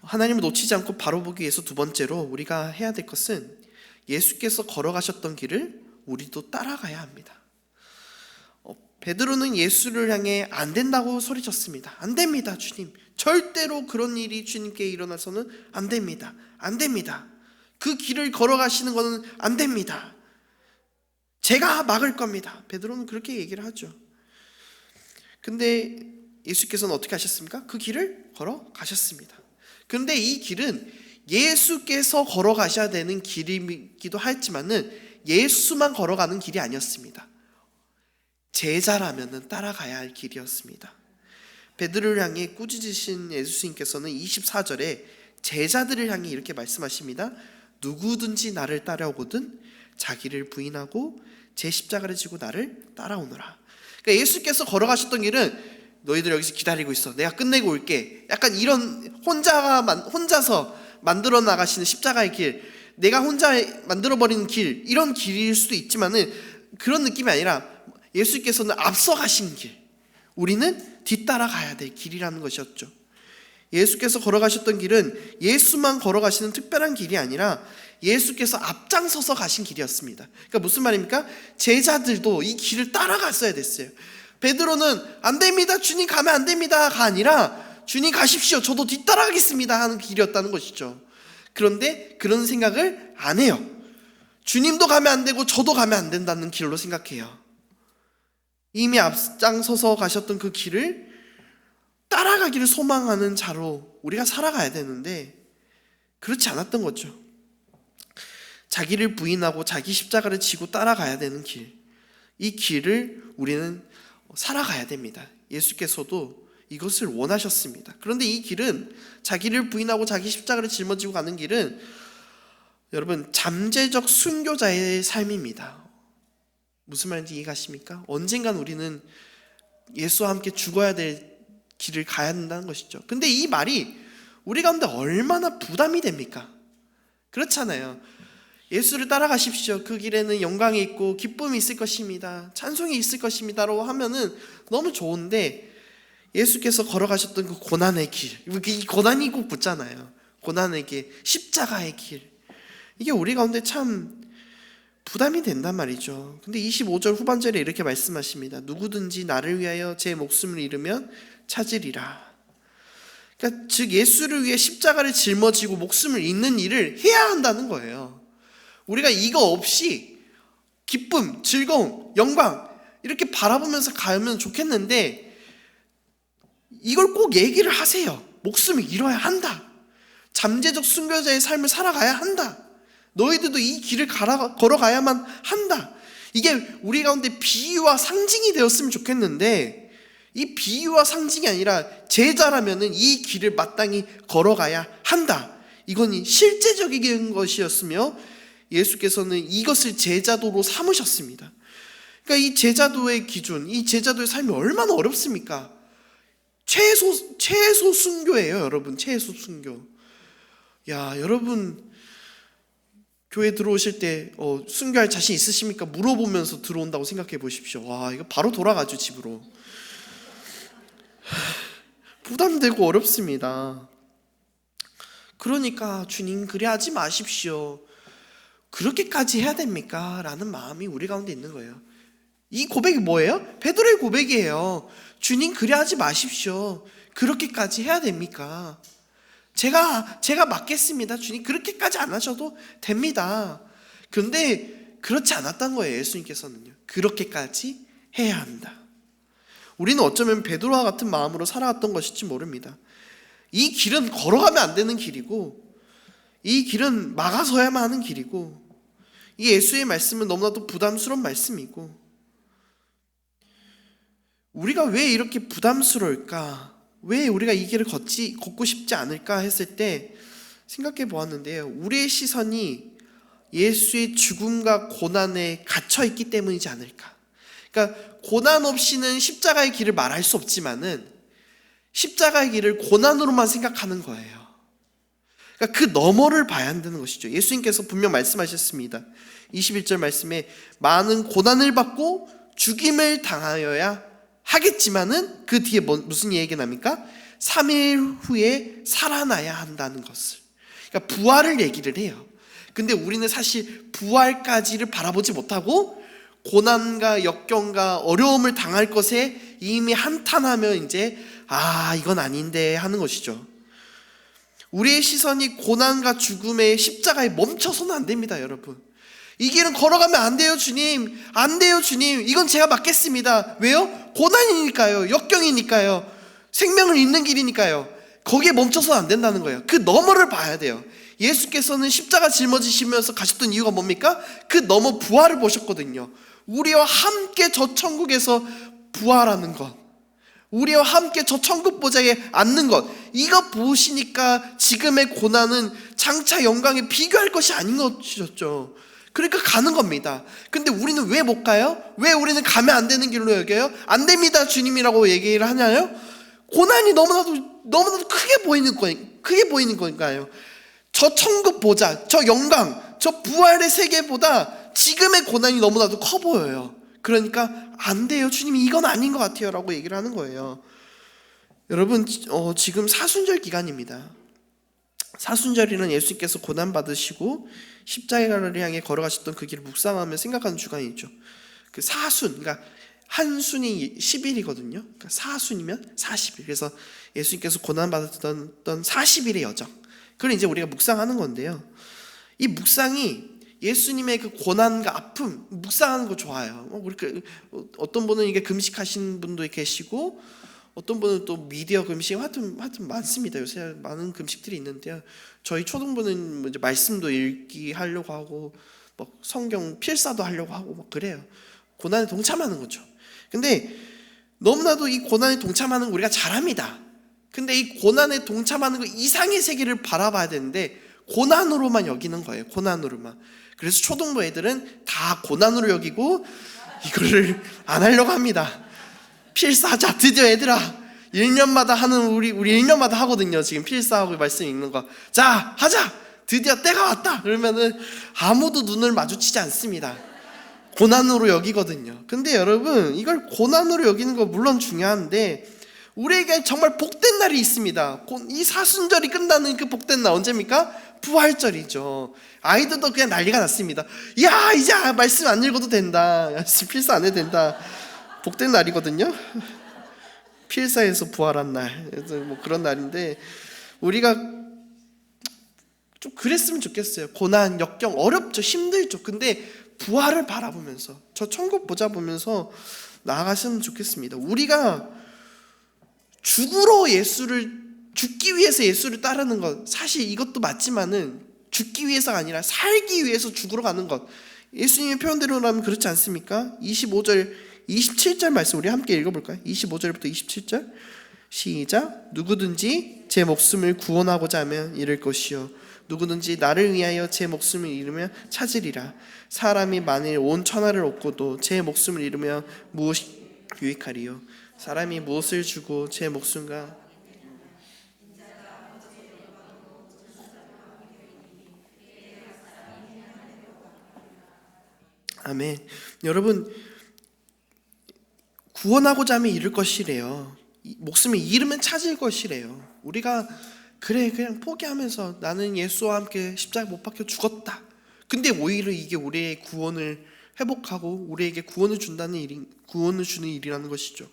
하나님을 놓치지 않고 바로 보기 위해서 두 번째로 우리가 해야 될 것은 예수께서 걸어가셨던 길을 우리도 따라가야 합니다. 베드로는 예수를 향해 안 된다고 소리쳤습니다. 안 됩니다, 주님. 절대로 그런 일이 주님께 일어나서는 안 됩니다. 안 됩니다. 그 길을 걸어가시는 것은 안 됩니다. 제가 막을 겁니다. 베드로는 그렇게 얘기를 하죠. 근데 예수께서는 어떻게 하셨습니까? 그 길을 걸어가셨습니다. 그런데 이 길은 예수께서 걸어가셔야 되는 길이기도 했지만은 예수만 걸어가는 길이 아니었습니다. 제자라면 따라가야 할 길이었습니다. 베드로를 향해 꾸짖으신 예수님께서는 24절에 제자들을 향해 이렇게 말씀하십니다. 누구든지 나를 따라오거든 자기를 부인하고 제 십자가를 지고 나를 따라오너라. 그러니까 예수께서 걸어가셨던 길은 너희들 여기서 기다리고 있어, 내가 끝내고 올게, 약간 이런 혼자서 만들어 나가시는 십자가의 길, 내가 혼자 만들어버리는 길, 이런 길일 수도 있지만은 그런 느낌이 아니라 예수께서는 앞서 가신 길, 우리는 뒤따라 가야 될 길이라는 것이었죠. 예수께서 걸어가셨던 길은 예수만 걸어가시는 특별한 길이 아니라 예수께서 앞장서서 가신 길이었습니다. 그러니까 무슨 말입니까? 제자들도 이 길을 따라갔어야 됐어요. 베드로는 안 됩니다, 주님 가면 안 됩니다가 아니라 주님 가십시오, 저도 뒤따라가겠습니다 하는 길이었다는 것이죠. 그런데 그런 생각을 안 해요. 주님도 가면 안 되고 저도 가면 안 된다는 길로 생각해요. 이미 앞장서서 가셨던 그 길을 따라가기를 소망하는 자로 우리가 살아가야 되는데 그렇지 않았던 거죠. 자기를 부인하고 자기 십자가를 지고 따라가야 되는 길, 이 길을 우리는 살아가야 됩니다. 예수께서도 이것을 원하셨습니다. 그런데 이 길은, 자기를 부인하고 자기 십자가를 짊어지고 가는 길은 여러분 잠재적 순교자의 삶입니다. 무슨 말인지 이해가십니까? 언젠간 우리는 예수와 함께 죽어야 될 길을 가야 된다는 것이죠. 근데 이 말이 우리 가운데 얼마나 부담이 됩니까? 그렇잖아요. 예수를 따라가십시오, 그 길에는 영광이 있고 기쁨이 있을 것입니다, 찬송이 있을 것입니다라고 하면은 너무 좋은데, 예수께서 걸어가셨던 그 고난의 길, 이 고난이 꼭 붙잖아요. 고난의 길, 십자가의 길, 이게 우리 가운데 참 부담이 된단 말이죠. 근데 25절 후반절에 이렇게 말씀하십니다. 누구든지 나를 위하여 제 목숨을 잃으면 찾으리라. 그러니까 즉 예수를 위해 십자가를 짊어지고 목숨을 잃는 일을 해야 한다는 거예요. 우리가 이거 없이 기쁨, 즐거움, 영광 이렇게 바라보면서 가면 좋겠는데 이걸 꼭 얘기를 하세요. 목숨을 잃어야 한다. 잠재적 순교자의 삶을 살아가야 한다. 너희들도 이 길을 걸어가야만 한다. 이게 우리 가운데 비유와 상징이 되었으면 좋겠는데 이 비유와 상징이 아니라 제자라면은 이 길을 마땅히 걸어가야 한다. 이건 실제적인 것이었으며 예수께서는 이것을 제자도로 삼으셨습니다. 그러니까 이 제자도의 기준, 이 제자도의 삶이 얼마나 어렵습니까? 최소 순교예요, 여러분. 최소 순교. 야, 여러분 교회 들어오실 때 순교할 자신 있으십니까? 물어보면서 들어온다고 생각해 보십시오. 와, 이거 바로 돌아가죠, 집으로. 부담되고 어렵습니다. 그러니까 주님 그래 하지 마십시오. 그렇게까지 해야 됩니까? 라는 마음이 우리 가운데 있는 거예요. 이 고백이 뭐예요? 베드로의 고백이에요. 주님 그래 하지 마십시오. 그렇게까지 해야 됩니까? 제가 맡겠습니다. 주님 그렇게까지 안 하셔도 됩니다. 그런데 그렇지 않았던 거예요. 예수님께서는요. 그렇게까지 해야 한다. 우리는 어쩌면 베드로와 같은 마음으로 살아왔던 것일지 모릅니다. 이 길은 걸어가면 안 되는 길이고 이 길은 막아서야만 하는 길이고 이 예수의 말씀은 너무나도 부담스러운 말씀이고 우리가 왜 이렇게 부담스러울까? 왜 우리가 이 길을 걷고 싶지 않을까 했을 때 생각해 보았는데요. 우리의 시선이 예수의 죽음과 고난에 갇혀 있기 때문이지 않을까. 그러니까 고난 없이는 십자가의 길을 말할 수 없지만은 십자가의 길을 고난으로만 생각하는 거예요. 그러니까 그 너머를 봐야 한다는 것이죠. 예수님께서 분명 말씀하셨습니다. 21절 말씀에 많은 고난을 받고 죽임을 당하여야 하겠지만은 그 뒤에 무슨 얘기가 납니까? 3일 후에 살아나야 한다는 것을. 그러니까 부활을 얘기를 해요. 근데 우리는 사실 부활까지를 바라보지 못하고 고난과 역경과 어려움을 당할 것에 이미 한탄하며 이제 이건 아닌데 하는 것이죠. 우리의 시선이 고난과 죽음의 십자가에 멈춰서는 안 됩니다, 여러분. 이 길은 걸어가면 안 돼요, 주님. 안 돼요, 주님. 이건 제가 맡겠습니다. 왜요? 고난이니까요. 역경이니까요. 생명을 잃는 길이니까요. 거기에 멈춰서는 안 된다는 거예요. 그 너머를 봐야 돼요. 예수께서는 십자가 짊어지시면서 가셨던 이유가 뭡니까? 그 너머 부활을 보셨거든요. 우리와 함께 저 천국에서 부활하는 것, 우리와 함께 저 천국 보좌에 앉는 것, 이거 보시니까 지금의 고난은 장차 영광에 비교할 것이 아닌 것이었죠. 그러니까 가는 겁니다. 근데 우리는 왜 못 가요? 왜 우리는 가면 안 되는 길로 여겨요? 안 됩니다, 주님이라고 얘기를 하냐요? 고난이 너무나도 크게 보이는 거니까요. 저 천국 보좌, 저 영광, 저 부활의 세계보다 지금의 고난이 너무나도 커 보여요. 그러니까 안 돼요, 주님이 이건 아닌 것 같아요 라고 얘기를 하는 거예요. 여러분, 지금 사순절 기간입니다. 사순절이는 예수님께서 고난받으시고 십자가를 향해 걸어가셨던 그 길을 묵상하며 생각하는 주간이죠. 그 사순, 그러니까 한 순이 10일이거든요. 그러니까 사순이면 40일. 그래서 예수님께서 고난받았던 40일의 여정, 그걸 이제 우리가 묵상하는 건데요. 이 묵상이 예수님의 그 고난과 아픔 묵상하는 거 좋아요. 어떤 분은 이게 금식하신 분도 계시고, 어떤 분은 또 미디어 금식, 하여튼 많습니다. 요새 많은 금식들이 있는데요. 저희 초등부는 이제 말씀도 읽기 하려고 하고, 성경 필사도 하려고 하고 그래요. 고난에 동참하는 거죠. 근데 너무나도 이 고난에 동참하는 거 우리가 잘합니다. 근데 이 고난에 동참하는 거 이상의 세계를 바라봐야 되는데 고난으로만 여기는 거예요. 고난으로만. 그래서 초등부 애들은 다 고난으로 여기고 이거를 안 하려고 합니다. 필사하자. 드디어 얘들아, 1년마다 하는 우리 1년마다 하거든요. 지금 필사하고 말씀 읽는 거. 자, 하자. 드디어 때가 왔다. 그러면은 아무도 눈을 마주치지 않습니다. 고난으로 여기거든요. 근데 여러분, 이걸 고난으로 여기는 거 물론 중요한데 우리에게 정말 복된 날이 있습니다. 이 사순절이 끝나는 그 복된 날 언제입니까? 부활절이죠. 아이들도 그냥 난리가 났습니다. 야, 이제 말씀 안 읽어도 된다. 필사 안 해도 된다. 복된 날이거든요. 필사에서 부활한 날, 그런 날인데 우리가 좀 그랬으면 좋겠어요. 고난, 역경, 어렵죠, 힘들죠. 근데 부활을 바라보면서 저 천국 보자 보면서 나아갔으면 좋겠습니다. 우리가 죽기 위해서 예수를 따르는 것, 사실 이것도 맞지만은 죽기 위해서가 아니라 살기 위해서 죽으러 가는 것, 예수님의 표현대로라면 그렇지 않습니까? 25절 27절 말씀 우리 함께 읽어볼까요? 25절부터 27절 시작. 누구든지 제 목숨을 구원하고자 하면 잃을 것이요 누구든지 나를 위하여 제 목숨을 잃으면 찾으리라. 사람이 만일 온 천하를 얻고도 제 목숨을 잃으면 무엇이 유익하리요? 사람이 무엇을 주고 제 목숨과 아멘. 여러분, 구원하고자 하면 잃을 것이래요. 목숨을 잃으면 찾을 것이래요. 우리가 그냥 포기하면서 나는 예수와 함께 십자가 못 박혀 죽었다. 근데 오히려 이게 우리의 구원을 회복하고 우리에게 구원을 주는 일이라는 것이죠.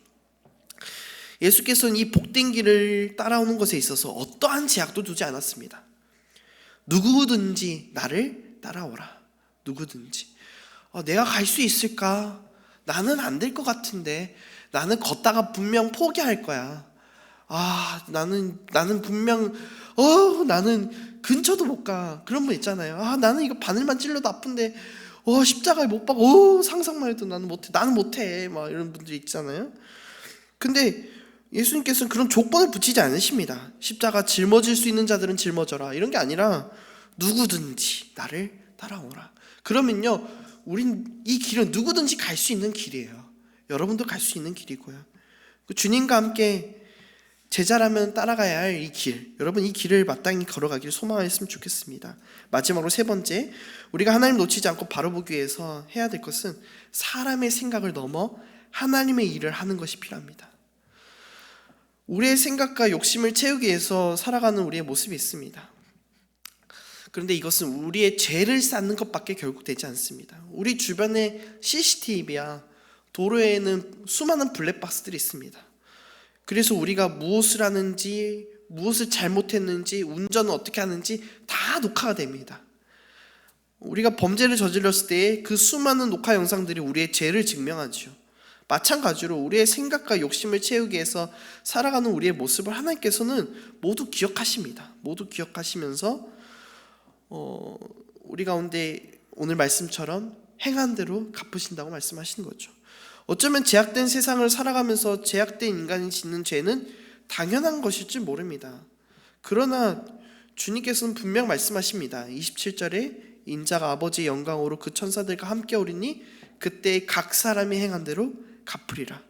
예수께서는 이 복된 길을 따라오는 것에 있어서 어떠한 제약도 두지 않았습니다. 누구든지 나를 따라오라. 누구든지. 내가 갈 수 있을까? 나는 안 될 것 같은데. 나는 걷다가 분명 포기할 거야. 나는 분명 나는 근처도 못 가. 그런 분 있잖아요. 나는 이거 바늘만 찔러도 아픈데 십자가에 못 박아. 상상만 해도 나는 못해. 막 이런 분들이 있잖아요. 근데 예수님께서는 그런 조건을 붙이지 않으십니다. 십자가 짊어질 수 있는 자들은 짊어져라. 이런 게 아니라 누구든지 나를 따라오라. 그러면요, 우린 이 길은 누구든지 갈 수 있는 길이에요. 여러분도 갈 수 있는 길이고요. 주님과 함께 제자라면 따라가야 할 이 길, 여러분 이 길을 마땅히 걸어가길 소망했으면 좋겠습니다. 마지막으로 세 번째, 우리가 하나님 놓치지 않고 바로 보기 위해서 해야 될 것은 사람의 생각을 넘어 하나님의 일을 하는 것이 필요합니다. 우리의 생각과 욕심을 채우기 위해서 살아가는 우리의 모습이 있습니다. 그런데 이것은 우리의 죄를 쌓는 것밖에 결국 되지 않습니다. 우리 주변에 CCTV야 도로에는 수많은 블랙박스들이 있습니다. 그래서 우리가 무엇을 하는지, 무엇을 잘못했는지, 운전을 어떻게 하는지 다 녹화가 됩니다. 우리가 범죄를 저질렀을 때 그 수많은 녹화 영상들이 우리의 죄를 증명하죠. 마찬가지로 우리의 생각과 욕심을 채우기 위해서 살아가는 우리의 모습을 하나님께서는 모두 기억하십니다. 모두 기억하시면서 우리 가운데 오늘 말씀처럼 행한 대로 갚으신다고 말씀하시는 거죠. 어쩌면 제약된 세상을 살아가면서 제약된 인간이 짓는 죄는 당연한 것일 줄 모릅니다. 그러나 주님께서는 분명 말씀하십니다. 27절에 인자가 아버지의 영광으로 그 천사들과 함께 오리니 그때 각 사람이 행한 대로 갚으리라.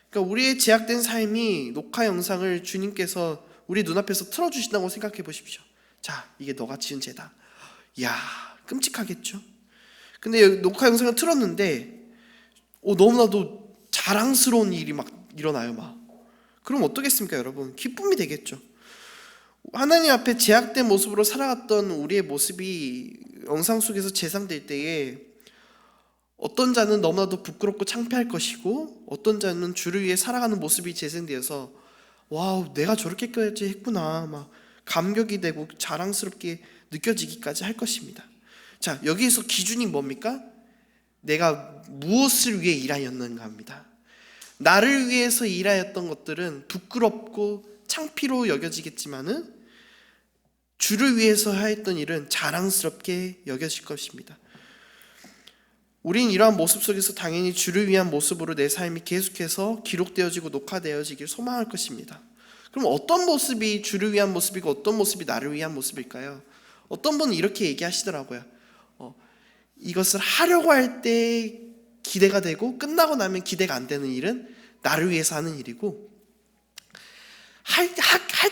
그러니까 우리의 제약된 삶이 녹화 영상을 주님께서 우리 눈앞에서 틀어주신다고 생각해 보십시오. 자, 이게 너가 지은 죄다. 이야, 끔찍하겠죠? 근데 녹화 영상을 틀었는데 너무나도 자랑스러운 일이 막 일어나요. 막. 그럼 어떻겠습니까, 여러분? 기쁨이 되겠죠. 하나님 앞에 제약된 모습으로 살아갔던 우리의 모습이 영상 속에서 재상될 때에 어떤 자는 너무나도 부끄럽고 창피할 것이고 어떤 자는 주를 위해 살아가는 모습이 재생되어서 와우, 내가 저렇게까지 했구나 막 감격이 되고 자랑스럽게 느껴지기까지 할 것입니다. 자, 여기에서 기준이 뭡니까? 내가 무엇을 위해 일하였는가 합니다. 나를 위해서 일하였던 것들은 부끄럽고 창피로 여겨지겠지만은 주를 위해서 하였던 일은 자랑스럽게 여겨질 것입니다. 우린 이러한 모습 속에서 당연히 주를 위한 모습으로 내 삶이 계속해서 기록되어지고 녹화되어지길 소망할 것입니다. 그럼 어떤 모습이 주를 위한 모습이고 어떤 모습이 나를 위한 모습일까요? 어떤 분은 이렇게 얘기하시더라고요. 이것을 하려고 할 때 기대가 되고 끝나고 나면 기대가 안 되는 일은 나를 위해서 하는 일이고 할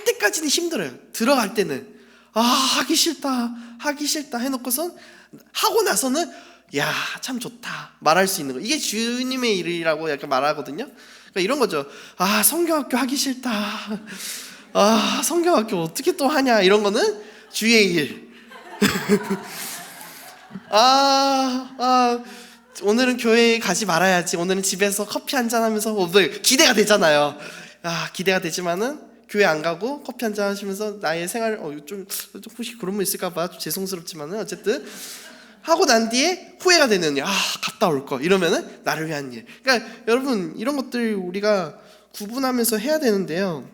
때까지는 힘들어요. 들어갈 때는 하기 싫다 해놓고선 하고 나서는 야, 참 좋다 말할 수 있는 거. 이게 주님의 일이라고 약간 말하거든요. 그러니까 이런 거죠. 성경학교 하기 싫다. 성경학교 어떻게 또 하냐. 이런 거는 주의 일. 오늘은 교회에 가지 말아야지. 오늘은 집에서 커피 한잔 하면서 기대가 되잖아요. 기대가 되지만은 교회 안 가고 커피 한잔 하시면서 나의 생활 좀 혹시 그런 분 있을까봐 좀 죄송스럽지만은 어쨌든 하고 난 뒤에 후회가 되는 일. 갔다 올 거. 이러면은 나를 위한 일. 그러니까 여러분 이런 것들 우리가 구분하면서 해야 되는데요.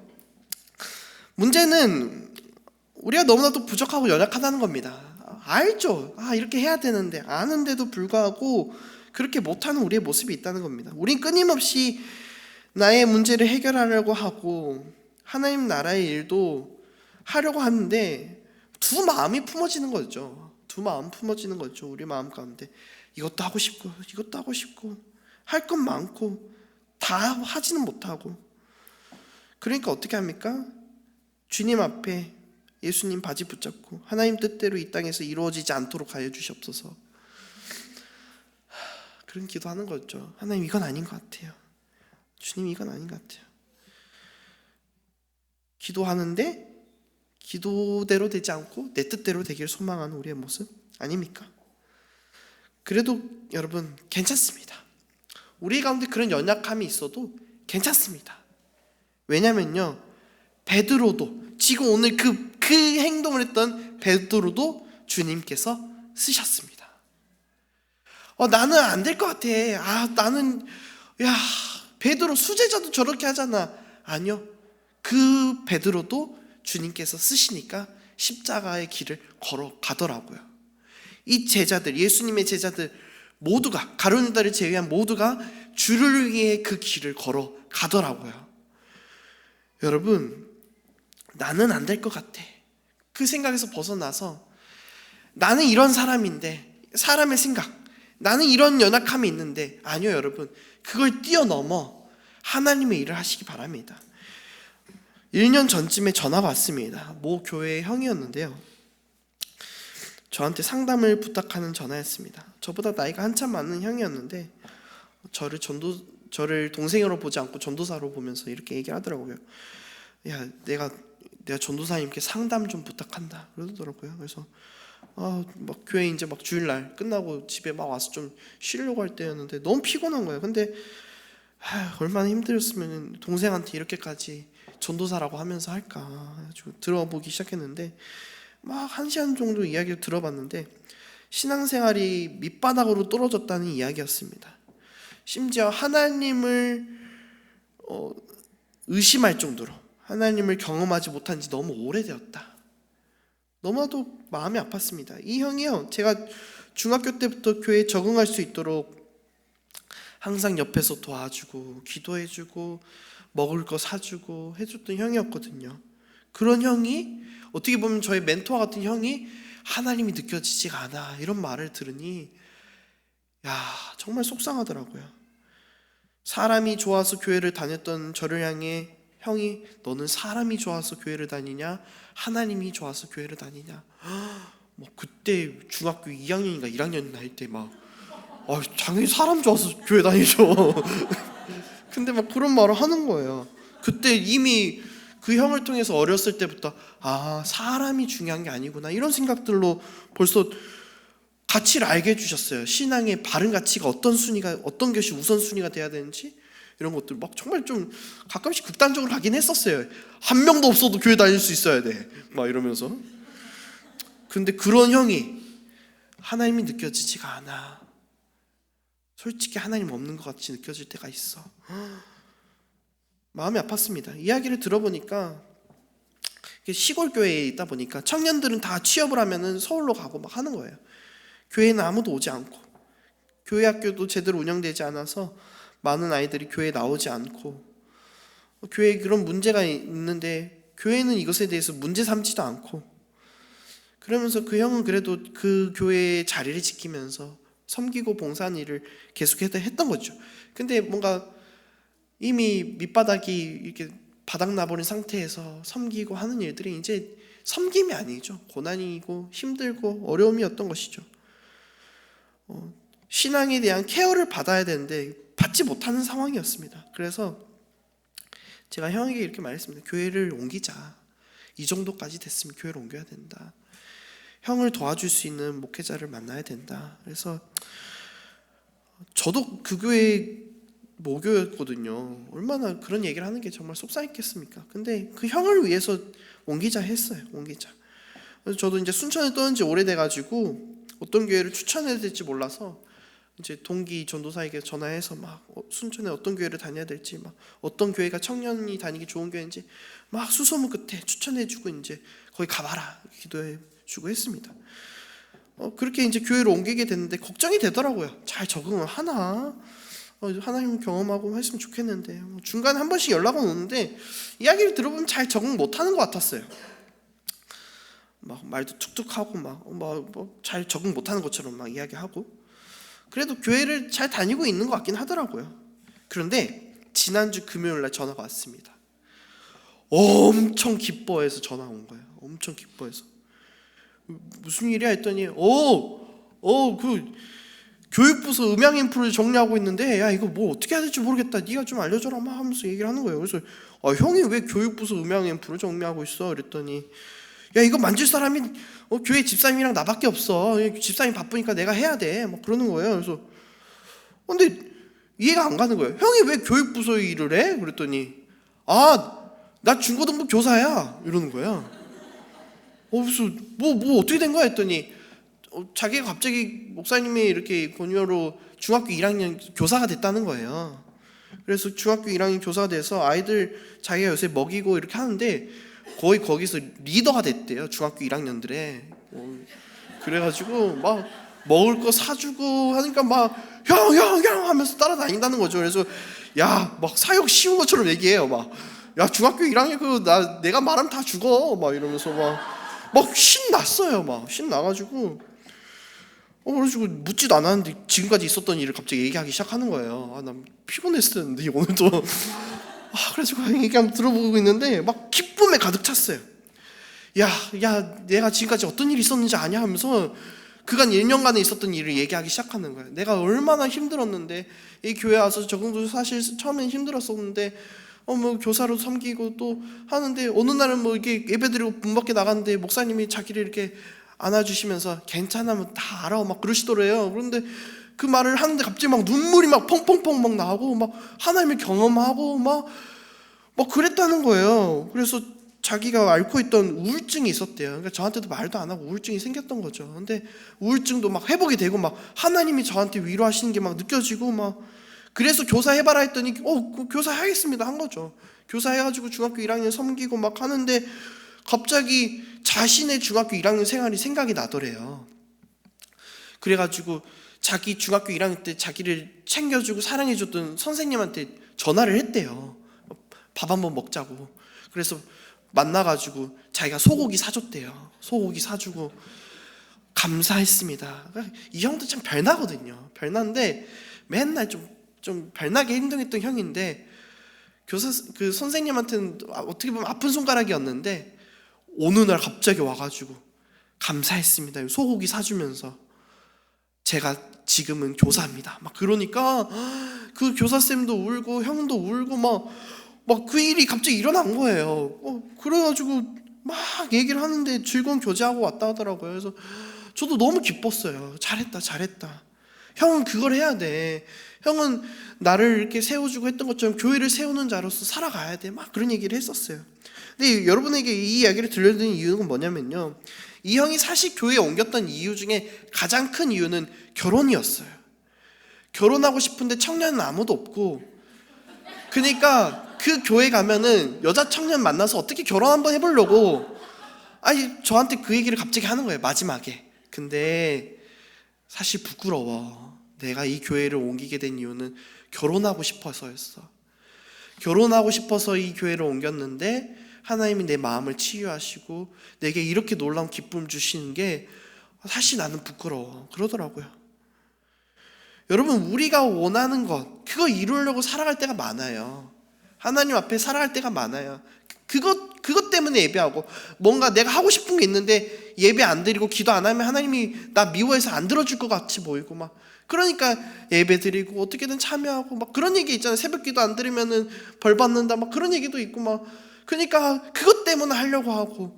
문제는 우리가 너무나도 부족하고 연약하다는 겁니다. 알죠. 이렇게 해야 되는데 아는데도 불구하고 그렇게 못하는 우리의 모습이 있다는 겁니다. 우린 끊임없이 나의 문제를 해결하려고 하고 하나님 나라의 일도 하려고 하는데 두 마음이 품어지는 거죠. 두 마음 품어지는 거죠. 우리 마음 가운데 이것도 하고 싶고 이것도 하고 싶고 할 건 많고 다 하지는 못하고. 그러니까 어떻게 합니까? 주님 앞에 예수님 바지 붙잡고 하나님 뜻대로 이 땅에서 이루어지지 않도록 하여 주시옵소서. 그런 기도하는 거죠. 하나님 이건 아닌 것 같아요. 주님 이건 아닌 것 같아요. 기도하는데 기도대로 되지 않고 내 뜻대로 되기를 소망하는 우리의 모습 아닙니까? 그래도 여러분 괜찮습니다. 우리 가운데 그런 연약함이 있어도 괜찮습니다. 왜냐면요, 베드로도 지금 오늘 그 행동을 했던 베드로도 주님께서 쓰셨습니다. 나는 안 될 것 같아. 나는 베드로 수제자도 저렇게 하잖아. 아니요, 그 베드로도 주님께서 쓰시니까 십자가의 길을 걸어가더라고요. 이 제자들, 예수님의 제자들 모두가, 가룟 유다를 제외한 모두가 주를 위해 그 길을 걸어가더라고요. 여러분, 나는 안 될 것 같아. 그 생각에서 벗어나서 나는 이런 사람인데, 사람의 생각, 나는 이런 연약함이 있는데, 아니요 여러분, 그걸 뛰어넘어 하나님의 일을 하시기 바랍니다. 1년 전쯤에 전화가 왔습니다. 모 교회의 형이었는데요, 저한테 상담을 부탁하는 전화였습니다. 저보다 나이가 한참 많은 형이었는데 저를 전도 저를 동생으로 보지 않고 전도사로 보면서 이렇게 얘기하더라고요. 야, 내가 전도사님께 상담 좀 부탁한다 그러더라고요. 그래서 막 교회 이제 막 주일날 끝나고 집에 막 와서 좀 쉬려고 할 때였는데 너무 피곤한 거예요. 근데 얼마나 힘들었으면 동생한테 이렇게까지 전도사라고 하면서 할까 들어보기 시작했는데 막 1시간 정도 이야기를 들어봤는데 신앙생활이 밑바닥으로 떨어졌다는 이야기였습니다. 심지어 하나님을 의심할 정도로 하나님을 경험하지 못한 지 너무 오래되었다. 너무나도 마음이 아팠습니다. 이 형이요, 제가 중학교 때부터 교회에 적응할 수 있도록 항상 옆에서 도와주고 기도해주고 먹을 거 사주고 해줬던 형이었거든요. 그런 형이 어떻게 보면 저의 멘토와 같은 형이 하나님이 느껴지지가 않아 이런 말을 들으니 정말 속상하더라고요. 사람이 좋아서 교회를 다녔던 저를 향해 형이 너는 사람이 좋아서 교회를 다니냐 하나님이 좋아서 교회를 다니냐. 뭐 그때 중학교 2학년인가 1학년 나이 때 막 당연히 사람 좋아서 교회 다니죠. 근데 막 그런 말을 하는 거예요. 그때 이미 그 형을 통해서 어렸을 때부터 사람이 중요한 게 아니구나 이런 생각들로 벌써 가치를 알게 해주셨어요. 신앙의 바른 가치가 어떤 것이 우선순위가 돼야 되는지 이런 것들 막 정말 좀 가끔씩 극단적으로 가긴 했었어요. 한 명도 없어도 교회 다닐 수 있어야 돼 막 이러면서. 근데 그런 형이 하나님이 느껴지지가 않아. 솔직히 하나님 없는 것 같이 느껴질 때가 있어. 마음이 아팠습니다. 이야기를 들어보니까 시골 교회에 있다 보니까 청년들은 다 취업을 하면은 서울로 가고 막 하는 거예요. 교회는 아무도 오지 않고 교회 학교도 제대로 운영되지 않아서 많은 아이들이 교회에 나오지 않고 교회에 그런 문제가 있는데 교회는 이것에 대해서 문제 삼지도 않고 그러면서 그 형은 그래도 그 교회의 자리를 지키면서 섬기고 봉사하는 일을 계속해서 했던 거죠. 근데 뭔가 이미 밑바닥이 이렇게 바닥나버린 상태에서 섬기고 하는 일들이 이제 섬김이 아니죠. 고난이고 힘들고 어려움이었던 것이죠. 신앙에 대한 케어를 받아야 되는데 받지 못하는 상황이었습니다. 그래서 제가 형에게 이렇게 말했습니다. 교회를 옮기자. 이 정도까지 됐으면 교회를 옮겨야 된다. 형을 도와줄 수 있는 목회자를 만나야 된다. 그래서 저도 그 교회 모교였거든요. 얼마나 그런 얘기를 하는 게 정말 속상했겠습니까? 근데 그 형을 위해서 옮기자 했어요. 옮기자. 그래서 저도 이제 순천에 떠난 지 오래돼가지고 어떤 교회를 추천해야 될지 몰라서 이제 동기 전도사에게 전화해서 막 순천에 어떤 교회를 다녀야 될지 막 어떤 교회가 청년이 다니기 좋은 교회인지 막 수소문 끝에 추천해주고 이제 거기 가봐라 기도해주고 했습니다. 그렇게 이제 교회로 옮기게 됐는데 걱정이 되더라고요. 잘 적응을 하나? 하나님 경험하고 했으면 좋겠는데 중간에 한 번씩 연락은 오는데 이야기를 들어보면 잘 적응 못하는 것 같았어요. 막 말도 툭툭하고 막 잘 적응 못하는 것처럼 막 이야기하고 그래도 교회를 잘 다니고 있는 것 같긴 하더라고요. 그런데 지난주 금요일날 전화가 왔습니다. 엄청 기뻐해서 전화 온 거예요. 엄청 기뻐해서 무슨 일이야 했더니 그 교육부서 음향인프를 정리하고 있는데 야 이거 뭐 어떻게 해야 될지 모르겠다. 네가 좀 알려줘라 막 하면서 얘기를 하는 거예요. 그래서 형이 왜 교육부서 음향인프를 정리하고 있어? 그랬더니 야 이거 만질 사람이 교회 집사님이랑 나밖에 없어. 집사님 바쁘니까 내가 해야 돼. 막 그러는 거예요. 그래서 근데 이해가 안 가는 거예요. 형이 왜 교육부서 일을 해? 그랬더니 나 중고등부 교사야 이러는 거야. 그래서 뭐 어떻게 된 거야 했더니 자기가 갑자기 목사님이 이렇게 권유로 중학교 1학년 교사가 됐다는 거예요. 그래서 중학교 1학년 교사가 돼서 아이들 자기가 요새 먹이고 이렇게 하는데 거의 거기서 리더가 됐대요. 중학교 1학년들에. 그래가지고 막 먹을 거 사주고 하니까 막 형 하면서 따라다닌다는 거죠. 그래서 막 사역 쉬운 것처럼 얘기해요. 막 중학교 1학년 내가 말하면 다 죽어 막 이러면서 막 신났어요. 막 신나가지고 그래가지고 묻지도 않았는데 지금까지 있었던 일을 갑자기 얘기하기 시작하는 거예요. 난 피곤했었는데 오늘도 그래가지고 얘기 한번 들어보고 있는데 막 기쁨에 가득 찼어요. 야 내가 지금까지 어떤 일이 있었는지 아냐 하면서 그간 1년간에 있었던 일을 얘기하기 시작하는 거예요. 내가 얼마나 힘들었는데, 이 교회 와서 적응도 사실 처음엔 힘들었었는데 뭐 교사로 섬기고 또 하는데, 어느 날은 뭐 이렇게 예배드리고 문 밖에 나갔는데 목사님이 자기를 이렇게 안아주시면서 괜찮아, 뭐 다 알아, 막 그러시더래요. 그런데 그 말을 하는데 갑자기 막 눈물이 막 펑펑펑 막 나고 막 하나님을 경험하고 막 그랬다는 거예요. 그래서 자기가 앓고 있던 우울증이 있었대요. 그러니까 저한테도 말도 안 하고 우울증이 생겼던 거죠. 근데 우울증도 막 회복이 되고 막 하나님이 저한테 위로하시는 게 막 느껴지고 막, 그래서 교사 해봐라 했더니 교사 하겠습니다 한 거죠. 교사 해가지고 중학교 1학년 섬기고 막 하는데 갑자기 자신의 중학교 1학년 생활이 생각이 나더래요. 그래가지고 자기 중학교 1학년 때 자기를 챙겨주고 사랑해줬던 선생님한테 전화를 했대요. 밥 한번 먹자고. 그래서 만나가지고 자기가 소고기 사줬대요. 소고기 사주고 감사했습니다. 이 형도 참 별나거든요. 별난데 맨날 좀 별나게 행동했던 형인데, 그 선생님한테는 어떻게 보면 아픈 손가락이었는데 어느 날 갑자기 와가지고 감사했습니다. 소고기 사주면서 제가 지금은 교사입니다. 막 그러니까 그 교사쌤도 울고 형도 울고 막 그 일이 갑자기 일어난 거예요. 그래가지고 막 얘기를 하는데 즐거운 교제하고 왔다 하더라고요. 그래서 저도 너무 기뻤어요. 잘했다. 형은 그걸 해야 돼. 형은 나를 이렇게 세워주고 했던 것처럼 교회를 세우는 자로서 살아가야 돼. 막 그런 얘기를 했었어요. 근데 여러분에게 이 이야기를 들려드리는 이유는 뭐냐면요, 이 형이 사실 교회에 옮겼던 이유 중에 가장 큰 이유는 결혼이었어요. 결혼하고 싶은데 청년은 아무도 없고, 그러니까 그 교회 가면은 여자 청년 만나서 어떻게 결혼 한번 해보려고, 저한테 그 얘기를 갑자기 하는 거예요, 마지막에. 근데 사실 부끄러워. 내가 이 교회를 옮기게 된 이유는 결혼하고 싶어서였어. 결혼하고 싶어서 이 교회를 옮겼는데 하나님이 내 마음을 치유하시고 내게 이렇게 놀라운 기쁨 주시는 게 사실 나는 부끄러워. 그러더라고요. 여러분, 우리가 원하는 것, 그거 이루려고 살아갈 때가 많아요. 하나님 앞에 살아갈 때가 많아요. 그것 때문에 예배하고, 뭔가 내가 하고 싶은 게 있는데 예배 안 드리고 기도 안 하면 하나님이 나 미워해서 안 들어줄 것 같이 보이고 막, 그러니까 예배 드리고 어떻게든 참여하고 막 그런 얘기 있잖아요. 새벽 기도 안 드리면은 벌 받는다 막 그런 얘기도 있고 막, 그러니까 그것 때문에 하려고 하고,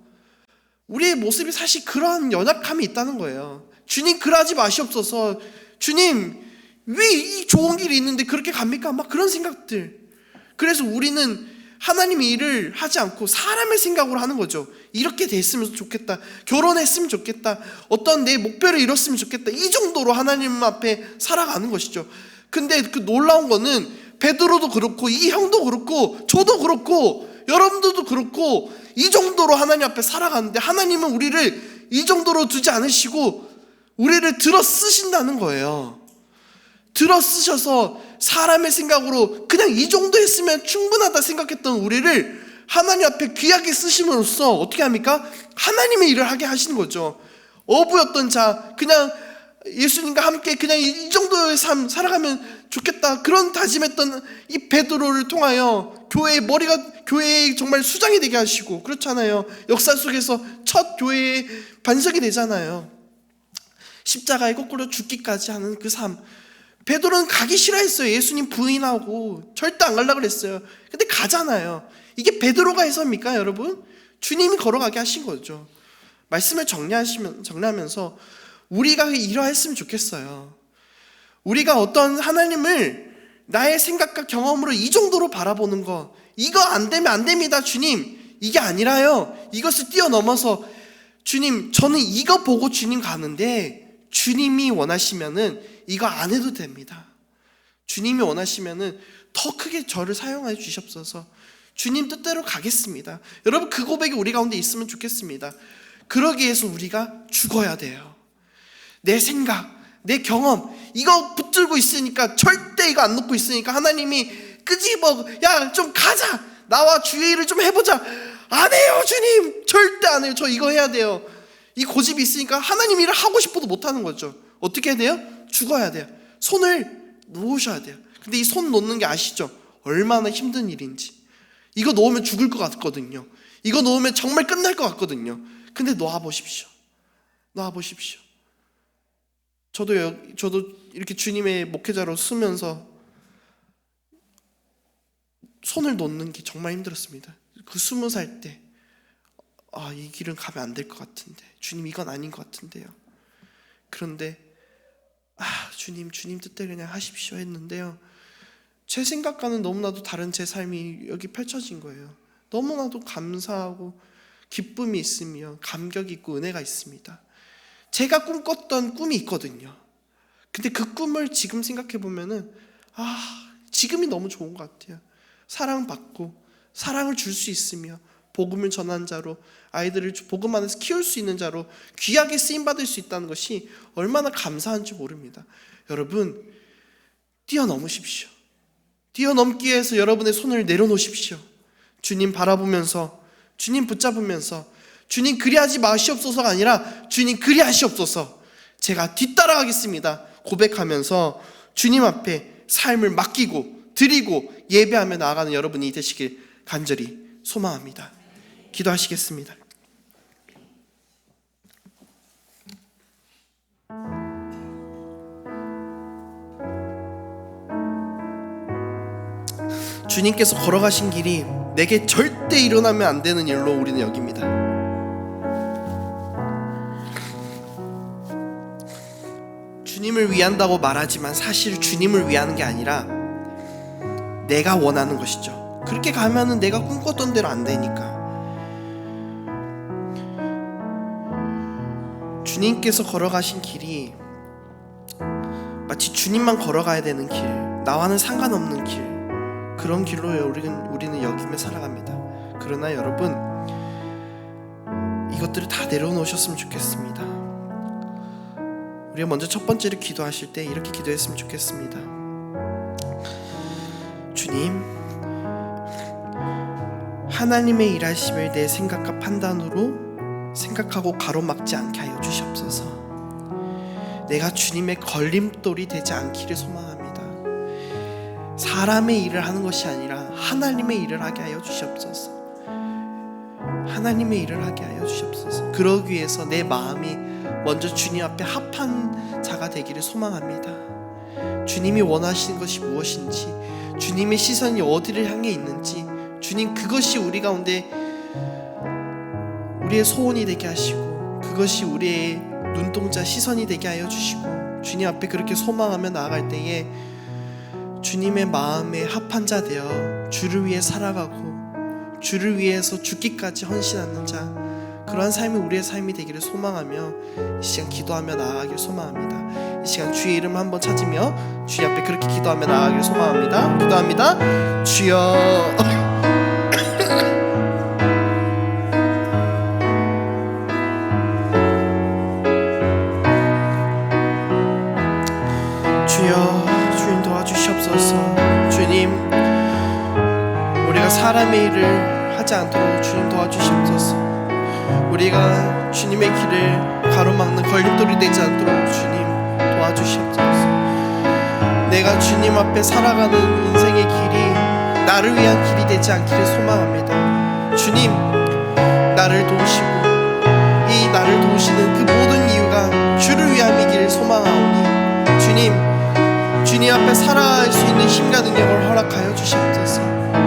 우리의 모습이 사실 그러한 연약함이 있다는 거예요. 주님, 그러지 마시옵소서. 주님, 왜 이 좋은 길이 있는데 그렇게 갑니까? 막 그런 생각들. 그래서 우리는 하나님의 일을 하지 않고 사람의 생각으로 하는 거죠. 이렇게 됐으면 좋겠다, 결혼했으면 좋겠다, 어떤 내 목표를 이뤘으면 좋겠다, 이 정도로 하나님 앞에 살아가는 것이죠. 근데 그 놀라운 거는 베드로도 그렇고 이 형도 그렇고 저도 그렇고 여러분들도 그렇고 이 정도로 하나님 앞에 살아가는데 하나님은 우리를 이 정도로 두지 않으시고 우리를 들어 쓰신다는 거예요. 들어 쓰셔서 사람의 생각으로 그냥 이 정도 했으면 충분하다 생각했던 우리를 하나님 앞에 귀하게 쓰심으로써 어떻게 합니까? 하나님의 일을 하게 하시는 거죠. 어부였던 자, 그냥 예수님과 함께 그냥 이 정도의 삶 살아가면 좋겠다, 그런 다짐했던 이 베드로를 통하여 교회의 정말 수장이 되게 하시고, 그렇잖아요. 역사 속에서 첫 교회의 반석이 되잖아요. 십자가에 거꾸로 죽기까지 하는 그 삶. 베드로는 가기 싫어했어요. 예수님 부인하고 절대 안 가려고 그랬어요. 근데 가잖아요. 이게 베드로가 해서입니까, 여러분? 주님이 걸어가게 하신 거죠. 말씀을 정리하면서 우리가 이러했으면 좋겠어요. 우리가 어떤 하나님을 나의 생각과 경험으로 이 정도로 바라보는 거, 이거 안 되면 안 됩니다, 주님, 이게 아니라요, 이것을 뛰어넘어서 주님, 저는 이거 보고 주님 가는데 주님이 원하시면은 이거 안 해도 됩니다. 주님이 원하시면은 더 크게 저를 사용해 주시옵소서. 주님 뜻대로 가겠습니다. 여러분, 그 고백이 우리 가운데 있으면 좋겠습니다. 그러기 위해서 우리가 죽어야 돼요. 내 생각, 내 경험, 이거 붙들고 있으니까, 절대 이거 안 놓고 있으니까 하나님이 끄집어, 야 좀 가자, 나와 주의 일을 좀 해보자, 안 해요 주님, 절대 안 해요, 저 이거 해야 돼요. 이 고집이 있으니까 하나님 일을 하고 싶어도 못하는 거죠. 어떻게 해야 돼요? 죽어야 돼요. 손을 놓으셔야 돼요. 근데 이 손 놓는 게 아시죠? 얼마나 힘든 일인지. 이거 놓으면 죽을 것 같거든요. 이거 놓으면 정말 끝날 것 같거든요. 근데 놓아보십시오. 저도 이렇게 주님의 목회자로 쓰면서 손을 놓는 게 정말 힘들었습니다. 그 20살 때 이 길은 가면 안 될 것 같은데, 주님 이건 아닌 것 같은데요. 그런데 주님 뜻대로 그냥 하십시오 했는데요, 제 생각과는 너무나도 다른 제 삶이 여기 펼쳐진 거예요. 너무나도 감사하고 기쁨이 있으며 감격이 있고 은혜가 있습니다. 제가 꿈꿨던 꿈이 있거든요. 근데 그 꿈을 지금 생각해 보면은 지금이 너무 좋은 것 같아요. 사랑받고 사랑을 줄 수 있으며 복음을 전하는 자로, 아이들을 복음 안에서 키울 수 있는 자로 귀하게 쓰임받을 수 있다는 것이 얼마나 감사한지 모릅니다. 여러분, 뛰어넘으십시오. 뛰어넘기 위해서 여러분의 손을 내려놓으십시오. 주님 바라보면서, 주님 붙잡으면서, 주님 그리하지 마시옵소서가 아니라 주님 그리하시옵소서, 제가 뒤따라가겠습니다 고백하면서 주님 앞에 삶을 맡기고 드리고 예배하며 나아가는 여러분이 되시길 간절히 소망합니다. 기도하시겠습니다. 주님께서 걸어가신 길이 내게 절대 일어나면 안 되는 일로 우리는 여깁니다. 주님을 위한다고 말하지만 사실 주님을 위하는 게 아니라 내가 원하는 것이죠. 그렇게 가면은 내가 꿈꿨던 대로 안 되니까. 주님께서 걸어가신 길이 마치 주님만 걸어가야 되는 길, 나와는 상관없는 길, 그런 길로 우리는 여기며 살아갑니다. 그러나 여러분, 이것들을 다 내려놓으셨으면 좋겠습니다. 우리가 먼저 첫 번째로 기도하실 때 이렇게 기도했으면 좋겠습니다. 주님, 하나님의 일하심을 내 생각과 판단으로 생각하고 가로막지 않게 하여 주시옵소서. 내가 주님의 걸림돌이 되지 않기를 소망합니다. 사람의 일을 하는 것이 아니라 하나님의 일을 하게 하여 주시옵소서. 하나님의 일을 하게 하여 주시옵소서. 그러기 위해서 내 마음이 먼저 주님 앞에 합한 자가 되기를 소망합니다. 주님이 원하시는 것이 무엇인지, 주님의 시선이 어디를 향해 있는지, 주님 그것이 우리 가운데 우리의 소원이 되게 하시고, 그것이 우리의 눈동자 시선이 되게 하여 주시고, 주님 앞에 그렇게 소망하며 나아갈 때에 주님의 마음에 합한 자 되어 주를 위해 살아가고 주를 위해서 죽기까지 헌신하는 자, 그러한 삶이 우리의 삶이 되기를 소망하며 이 시간 기도하며 나아가길 소망합니다. 이 시간 주의 이름 한번 찾으며 주님 앞에 그렇게 기도하며 나아가길 소망합니다. 기도합니다. 주여 주님 도와주시옵소서. 주님, 우리가 사람의 일을 하지 않도록 주님 도와주시옵소서. 우리가 주님의 길을 가로막는 걸림돌이 되지 않도록 주님 도와주시옵소서. 내가 주님 앞에 살아가는 인생의 길이 나를 위한 길이 되지 않기를 소망합니다. 주님, 나를 도우시고 이 나를 도우시는 그 모든 이유가 주를 위함이기를 소망하오니 주님 앞에 살아갈 수 있는 힘과 능력을 허락하여 주시옵소서.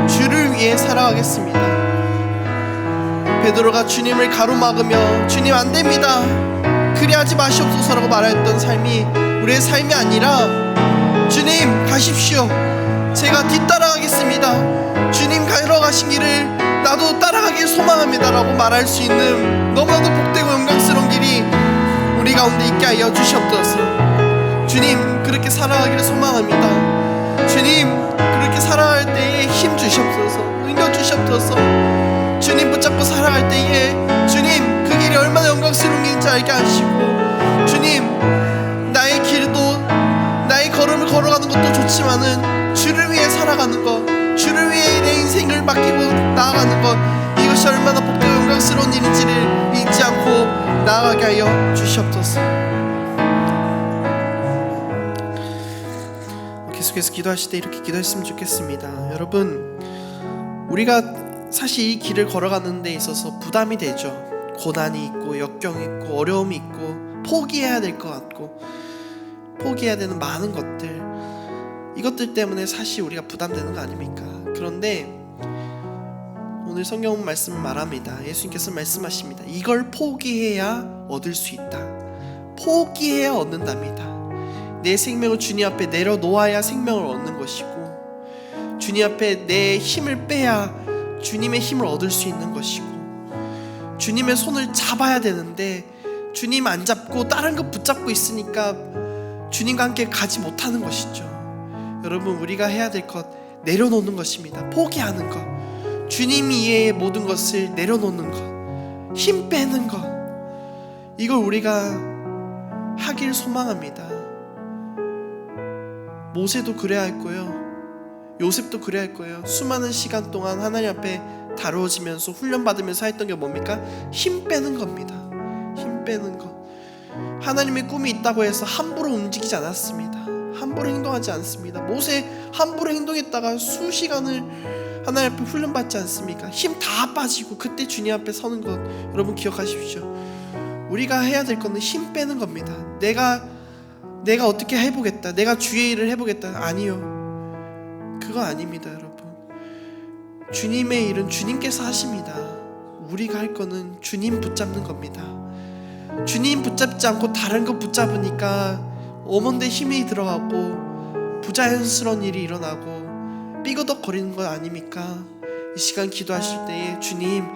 주를 위해 살아가겠습니다. 베드로가 주님을 가로막으며 주님 안 됩니다, 그리하지 마시옵소서라고 말했던 삶이 우리의 삶이 아니라 주님 가십시오, 제가 뒤따라가겠습니다, 주님 걸어가신 길을 나도 따라가길 소망합니다 라고 말할 수 있는 너무나도 복되고 영광스러운 길이 우리 가운데 있게 하여 주시옵소서. 주님 그렇게 살아가기를 소망합니다. 주님 그렇게 살아갈 때에 힘 주시옵소서, 능력 주시옵소서. 주님 붙잡고 살아갈 때에 주님 그 길이 얼마나 영광스러운 길인지 알게 하시고, 주님 나의 길도 나의 걸음을 걸어가는 것도 좋지만은 주를 위해 살아가는 것, 주를 위해 내 인생을 맡기고 나아가는 것, 이것이 얼마나 복되고 영광스러운 일인지를 잊지 않고 나아가게 하여 주시옵소서. 계속해서 기도하실 때 이렇게 기도했으면 좋겠습니다. 여러분, 우리가 사실 이 길을 걸어가는 데 있어서 부담이 되죠. 고난이 있고 역경이 있고 어려움이 있고 포기해야 될 것 같고, 포기해야 되는 많은 것들, 이것들 때문에 사실 우리가 부담되는 거 아닙니까? 그런데 오늘 성경 말씀 말합니다. 예수님께서 말씀하십니다. 이걸 포기해야 얻을 수 있다. 포기해야 얻는답니다. 내 생명을 주님 앞에 내려놓아야 생명을 얻는 것이고, 주님 앞에 내 힘을 빼야 주님의 힘을 얻을 수 있는 것이고, 주님의 손을 잡아야 되는데 주님 안 잡고 다른 거 붙잡고 있으니까 주님과 함께 가지 못하는 것이죠. 여러분, 우리가 해야 될 것 내려놓는 것입니다. 포기하는 것, 주님 이외의 모든 것을 내려놓는 것, 힘 빼는 것, 이걸 우리가 하길 소망합니다. 모세도 그래야 할 거예요. 요셉도 그래야 할 거예요. 수많은 시간 동안 하나님 앞에 다루어지면서 훈련받으면서 했던 게 뭡니까? 힘 빼는 겁니다. 힘 빼는 것. 하나님의 꿈이 있다고 해서 함부로 움직이지 않았습니다. 함부로 행동하지 않습니다. 모세 함부로 행동했다가 수시간을 하나님 앞에 훈련받지 않습니까? 힘 다 빠지고 그때 주님 앞에 서는 것, 여러분 기억하십시오. 우리가 해야 될 거는 힘 빼는 겁니다. 내가 어떻게 해보겠다, 내가 주의 일을 해보겠다, 아니요, 그거 아닙니다. 여러분, 주님의 일은 주님께서 하십니다. 우리가 할 거는 주님 붙잡는 겁니다. 주님 붙잡지 않고 다른 거 붙잡으니까 오만데 힘이 들어가고 부자연스러운 일이 일어나고 삐그덕거리는 거 아닙니까? 이 시간 기도하실 때에 주님,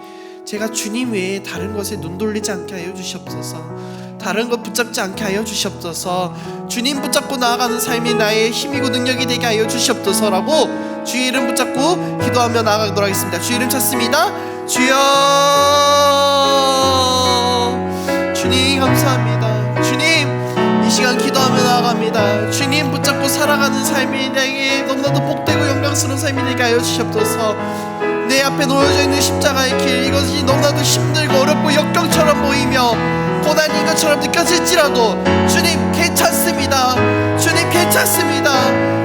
제가 주님 외에 다른 것에 눈 돌리지 않게 하여 주시옵소서. 다른 것 붙잡지 않게 하여 주시옵소서. 주님 붙잡고 나아가는 삶이 나의 힘이고 능력이 되게 하여 주시옵소서라고 주의 이름 붙잡고 기도하며 나아가도록 하겠습니다. 주의 이름 찾습니다. 주여, 주님 감사합니다. 주님, 이 시간 기도하며 나아갑니다. 주님 붙잡고 살아가는 삶이 내게 너무나도 복되고 영광스러운 삶이 되게 하여 주시옵소서. 내 앞에 놓여져 있는 십자가의 길, 이것이 너무나도 힘들고 어렵고 역경처럼 보이며 고난인 것처럼 느껴질지라도 주님 괜찮습니다. 주님 괜찮습니다.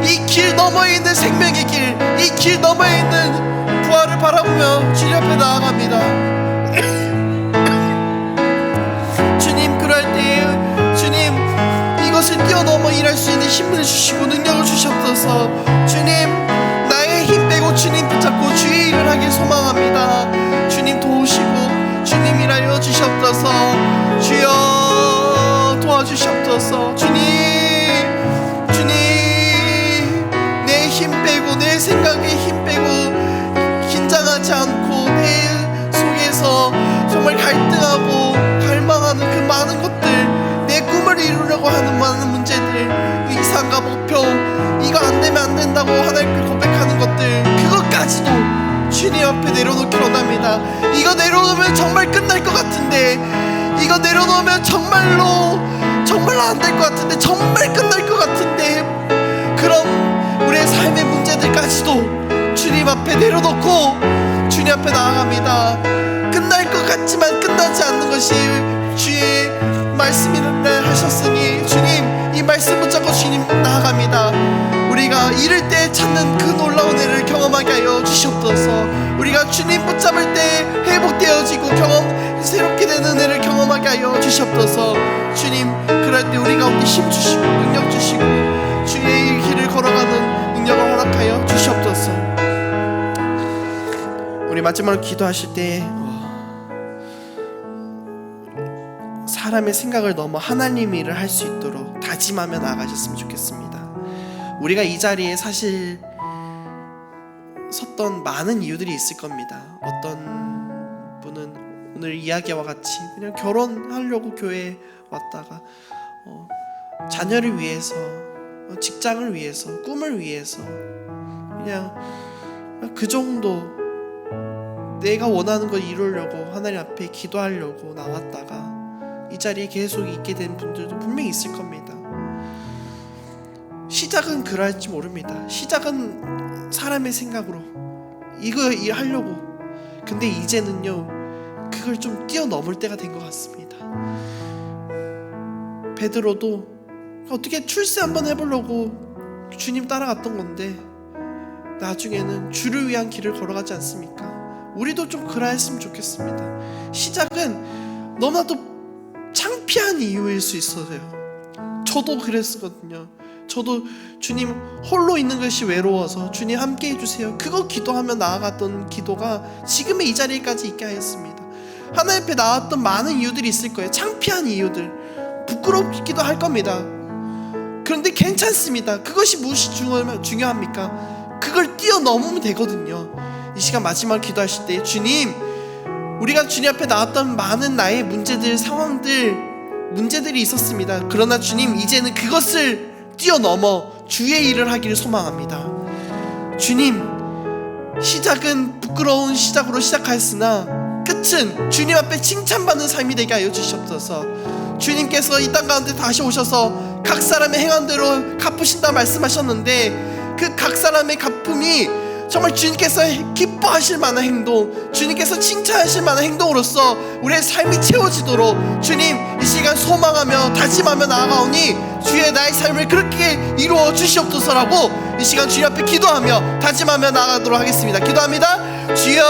이 길 너머에 있는 생명의 길, 이 길 너머에 있는 부활을 바라보며 주님 앞에 나아갑니다. 주님, 그럴 때에 주님 이것을 뛰어넘어 일할 수 있는 힘을 주시고 능력을 주시옵소서. 주님, 나의 힘 빼고 주님 붙잡고 주의 일을 하길 소망합니다. 주님 도우시고 주님 일하여 주시옵소서. 주여 도와주시옵소서. 주님, 내 힘 빼고 내 생각에 힘 빼고 긴장하지 않고 내 속에서 정말 갈등하고 갈망하는 그 많은 것들, 내 꿈을 이루려고 하는 많은 문제들, 이상과 목표, 이거 안 되면 안 된다고 하나님께 고백하는 것들, 그것까지도 주님 앞에 내려놓기 원합니다. 이거 내려놓으면 정말 끝날 것 같은데, 이거 내려놓으면 정말로 안 될 것 같은데, 정말 끝날 것 같은데, 그럼 우리의 삶의 문제들까지도 주님 앞에 내려놓고 주님 앞에 나아갑니다. 끝날 것 같지만 끝나지 않는 것이 주의 말씀이라 하셨으니 주님, 이 말씀 붙잡고 주님 나아갑니다. 우리가 이를 때 찾는 그 놀라운 애를 경험하게 하여 주시옵소서. 우리가 주님 붙잡을 때 회복되어지고 새롭게 되는 애를 경험하게 하여 주시옵소서. 주님, 그럴 때 우리 가운데 힘 주시고 능력 주시고 주의 길을 걸어가는 능력을 허락하여 주시옵소서. 우리 마지막으로 기도하실 때 사람의 생각을 넘어 하나님의 일을 할 수 있도록 다짐하며 나아가셨으면 좋겠습니다. 우리가 이 자리에 사실 섰던 많은 이유들이 있을 겁니다. 어떤 분은 오늘 이야기와 같이 그냥 결혼하려고 교회에 왔다가 자녀를 위해서, 직장을 위해서, 꿈을 위해서 그냥 그 정도 내가 원하는 걸 이루려고 하나님 앞에 기도하려고 나왔다가 이 자리에 계속 있게 된 분들도 분명히 있을 겁니다. 시작은 그럴지 모릅니다. 시작은 사람의 생각으로 이거 하려고, 근데 이제는요 그걸 좀 뛰어넘을 때가 된 것 같습니다. 베드로도 어떻게 출세 한번 해보려고 주님 따라갔던 건데 나중에는 주를 위한 길을 걸어가지 않습니까? 우리도 좀 그라 했으면 좋겠습니다. 시작은 너무나도 창피한 이유일 수 있어요. 저도 그랬거든요. 저도 주님 홀로 있는 것이 외로워서 주님 함께 해주세요, 그거 기도하며 나아갔던 기도가 지금의 이 자리까지 있게 하였습니다. 하나님 앞에 나왔던 많은 이유들이 있을 거예요. 창피한 이유들, 부끄럽기도 할 겁니다. 그런데 괜찮습니다. 그것이 무엇이 중요합니까? 그걸 뛰어넘으면 되거든요. 이 시간 마지막 기도하실 때 주님, 우리가 주님 앞에 나왔던 많은 나의 문제들, 상황들, 문제들이 있었습니다. 그러나 주님, 이제는 그것을 뛰어넘어 주의 일을 하기를 소망합니다. 주님, 시작은 부끄러운 시작으로 시작하였으나 끝은 주님 앞에 칭찬받는 삶이 되게 하여 주시옵소서. 주님께서 이 땅 가운데 다시 오셔서 각 사람의 행한 대로 갚으신다 말씀하셨는데, 그 각 사람의 갚음이 정말 주님께서 기뻐하실 만한 행동, 주님께서 칭찬하실 만한 행동으로서 우리의 삶이 채워지도록 주님, 이 시간 소망하며 다짐하며 나아가오니 주의 나의 삶을 그렇게 이루어 주시옵소서라고 이 시간 주님 앞에 기도하며 다짐하며 나아가도록 하겠습니다. 기도합니다. 주여,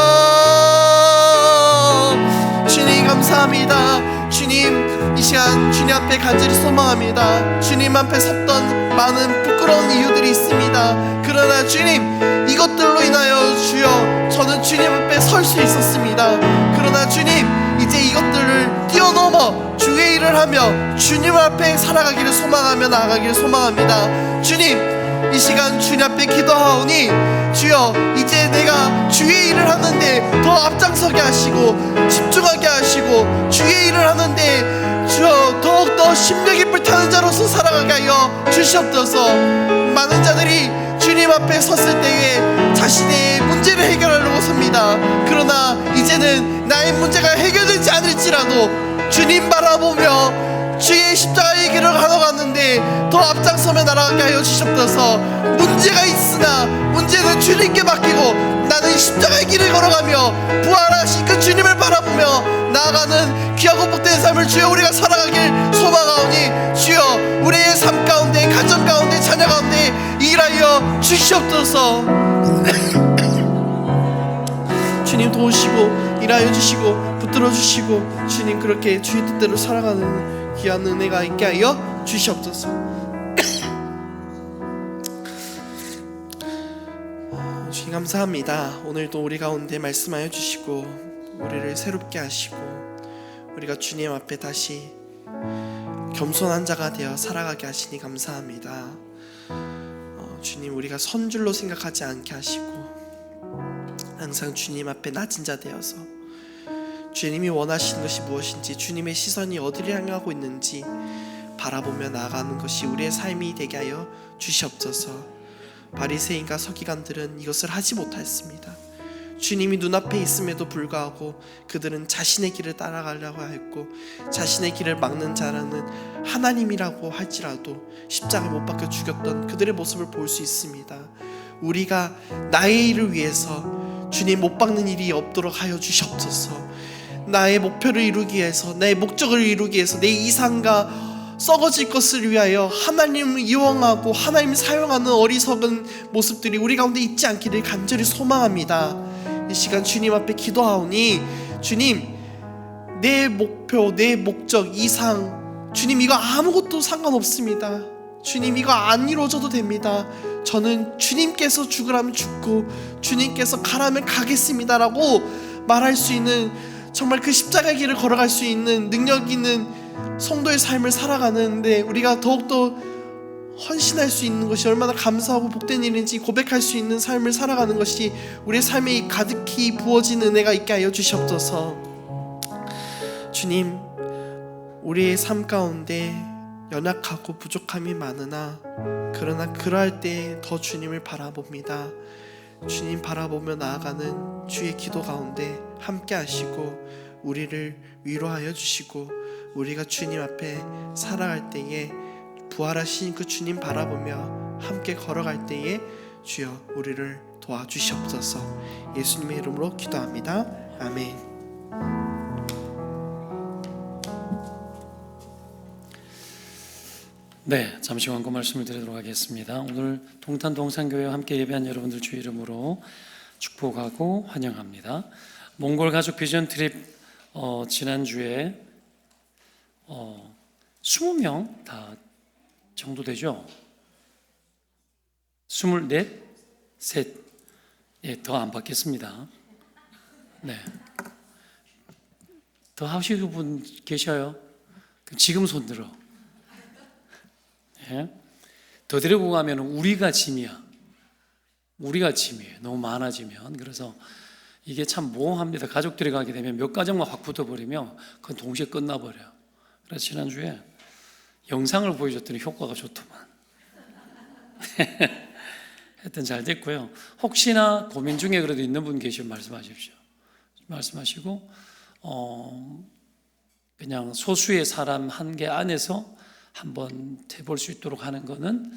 주님 감사합니다. 주님, 이 시간 주님 앞에 간절히 소망합니다. 주님 앞에 섰던 많은 부끄러운 이유들이 있습니다. 그러나 주님, 이것들로 인하여 주여 저는 주님 앞에 설 수 있었습니다. 그러나 주님, 이제 이것들을 뛰어넘어 주의 일을 하며 주님 앞에 살아가기를 소망하며 나아가기를 소망합니다. 주님, 이 시간 주님 앞에 기도하오니 주여, 이제 내가 주의 일을 하는데 더 앞장서게 하시고 집중하게 하시고 주의 일을 하는데 주여 더욱더 심령이 불타는 자로서 살아가게 하여 주시옵소서. 많은 자들이 주님 앞에 섰을 때에 자신의 문제를 해결하려고 섭니다. 그러나 이제는 나의 문제가 해결되지 않을지라도 주님 바라보며 주의 십자가의 길을 걸어갔는데 더 앞장서며 날아가게 하여 주시옵소서. 문제가 있으나 문제는 주님께 맡기고 나는 십자가의 길을 걸어가며 부활하신 그 주님을 바라보며 나아가는 귀하고 복된 삶을 주여 우리가 살아가길 소망하오니 주여 우리의 삶 가운데, 가정 가운데, 자녀 가운데 일하여 주시옵소서. 주님 도우시고 일하여 주시고 붙들어 주시고 주님, 그렇게 주의 뜻대로 살아가는 귀한 은혜가 있게 하여 주시옵소서. 주님 감사합니다. 오늘도 우리 가운데 말씀하여 주시고 우리를 새롭게 하시고 우리가 주님 앞에 다시 겸손한 자가 되어 살아가게 하시니 감사합니다. 주님, 우리가 선줄로 생각하지 않게 하시고 항상 주님 앞에 낮은 자 되어서 주님이 원하시는 것이 무엇인지, 주님의 시선이 어디를 향하고 있는지 바라보며 나아가는 것이 우리의 삶이 되게 하여 주시옵소서. 바리새인과 서기관들은 이것을 하지 못하였습니다. 주님이 눈앞에 있음에도 불구하고 그들은 자신의 길을 따라가려고 했고, 자신의 길을 막는 자라는 하나님이라고 할지라도 십자가를 못 박혀 죽였던 그들의 모습을 볼 수 있습니다. 우리가 나의 일을 위해서 주님 못 박는 일이 없도록 하여 주시옵소서. 나의 목표를 이루기 위해서, 내 목적을 이루기 위해서, 내 이상과 썩어질 것을 위하여 하나님을 이용하고 하나님을 사용하는 어리석은 모습들이 우리 가운데 있지 않기를 간절히 소망합니다. 이 시간 주님 앞에 기도하오니 주님, 내 목표, 내 목적, 이상, 주님 이거 아무것도 상관없습니다. 주님 이거 안 이루어져도 됩니다. 저는 주님께서 죽으라면 죽고 주님께서 가라면 가겠습니다라고 말할 수 있는, 정말 그 십자가의 길을 걸어갈 수 있는 능력 있는 성도의 삶을 살아가는데 우리가 더욱더 헌신할 수 있는 것이 얼마나 감사하고 복된 일인지 고백할 수 있는 삶을 살아가는 것이 우리의 삶에 가득히 부어진 은혜가 있게 하여 주시옵소서. 주님, 우리의 삶 가운데 연약하고 부족함이 많으나 그러나 그러할 때 더 주님을 바라봅니다. 주님 바라보며 나아가는 주의 기도 가운데 함께 하시고 우리를 위로하여 주시고 우리가 주님 앞에 살아갈 때에 부활하신 그 주님 바라보며 함께 걸어갈 때에 주여 우리를 도와주시옵소서. 예수님의 이름으로 기도합니다. 아멘. 네, 잠시 광고 말씀을 드리도록 하겠습니다. 오늘 동탄 동산교회와 함께 예배한 여러분들 주 이름으로 축복하고 환영합니다. 몽골 가족 비전 트립 지난주에 20명 다 정도 되죠? 24, 셋. 예, 더 안 받겠습니다. 네. 더 하시는 분 계셔요? 그럼 지금 손 들어. 예? 더 데리고 가면 우리가 짐이야. 우리가 짐이에요. 너무 많아지면. 그래서 이게 참 모호합니다. 가족들이 가게 되면 몇 가정만 확 붙어버리면 그건 동시에 끝나버려요. 그래서 지난주에 영상을 보여줬더니 효과가 좋더만. 하여튼 잘 됐고요. 혹시나 고민 중에 그래도 있는 분 계시면 말씀하십시오. 말씀하시고 그냥 소수의 사람 한계 안에서 한번 해볼 수 있도록 하는 거는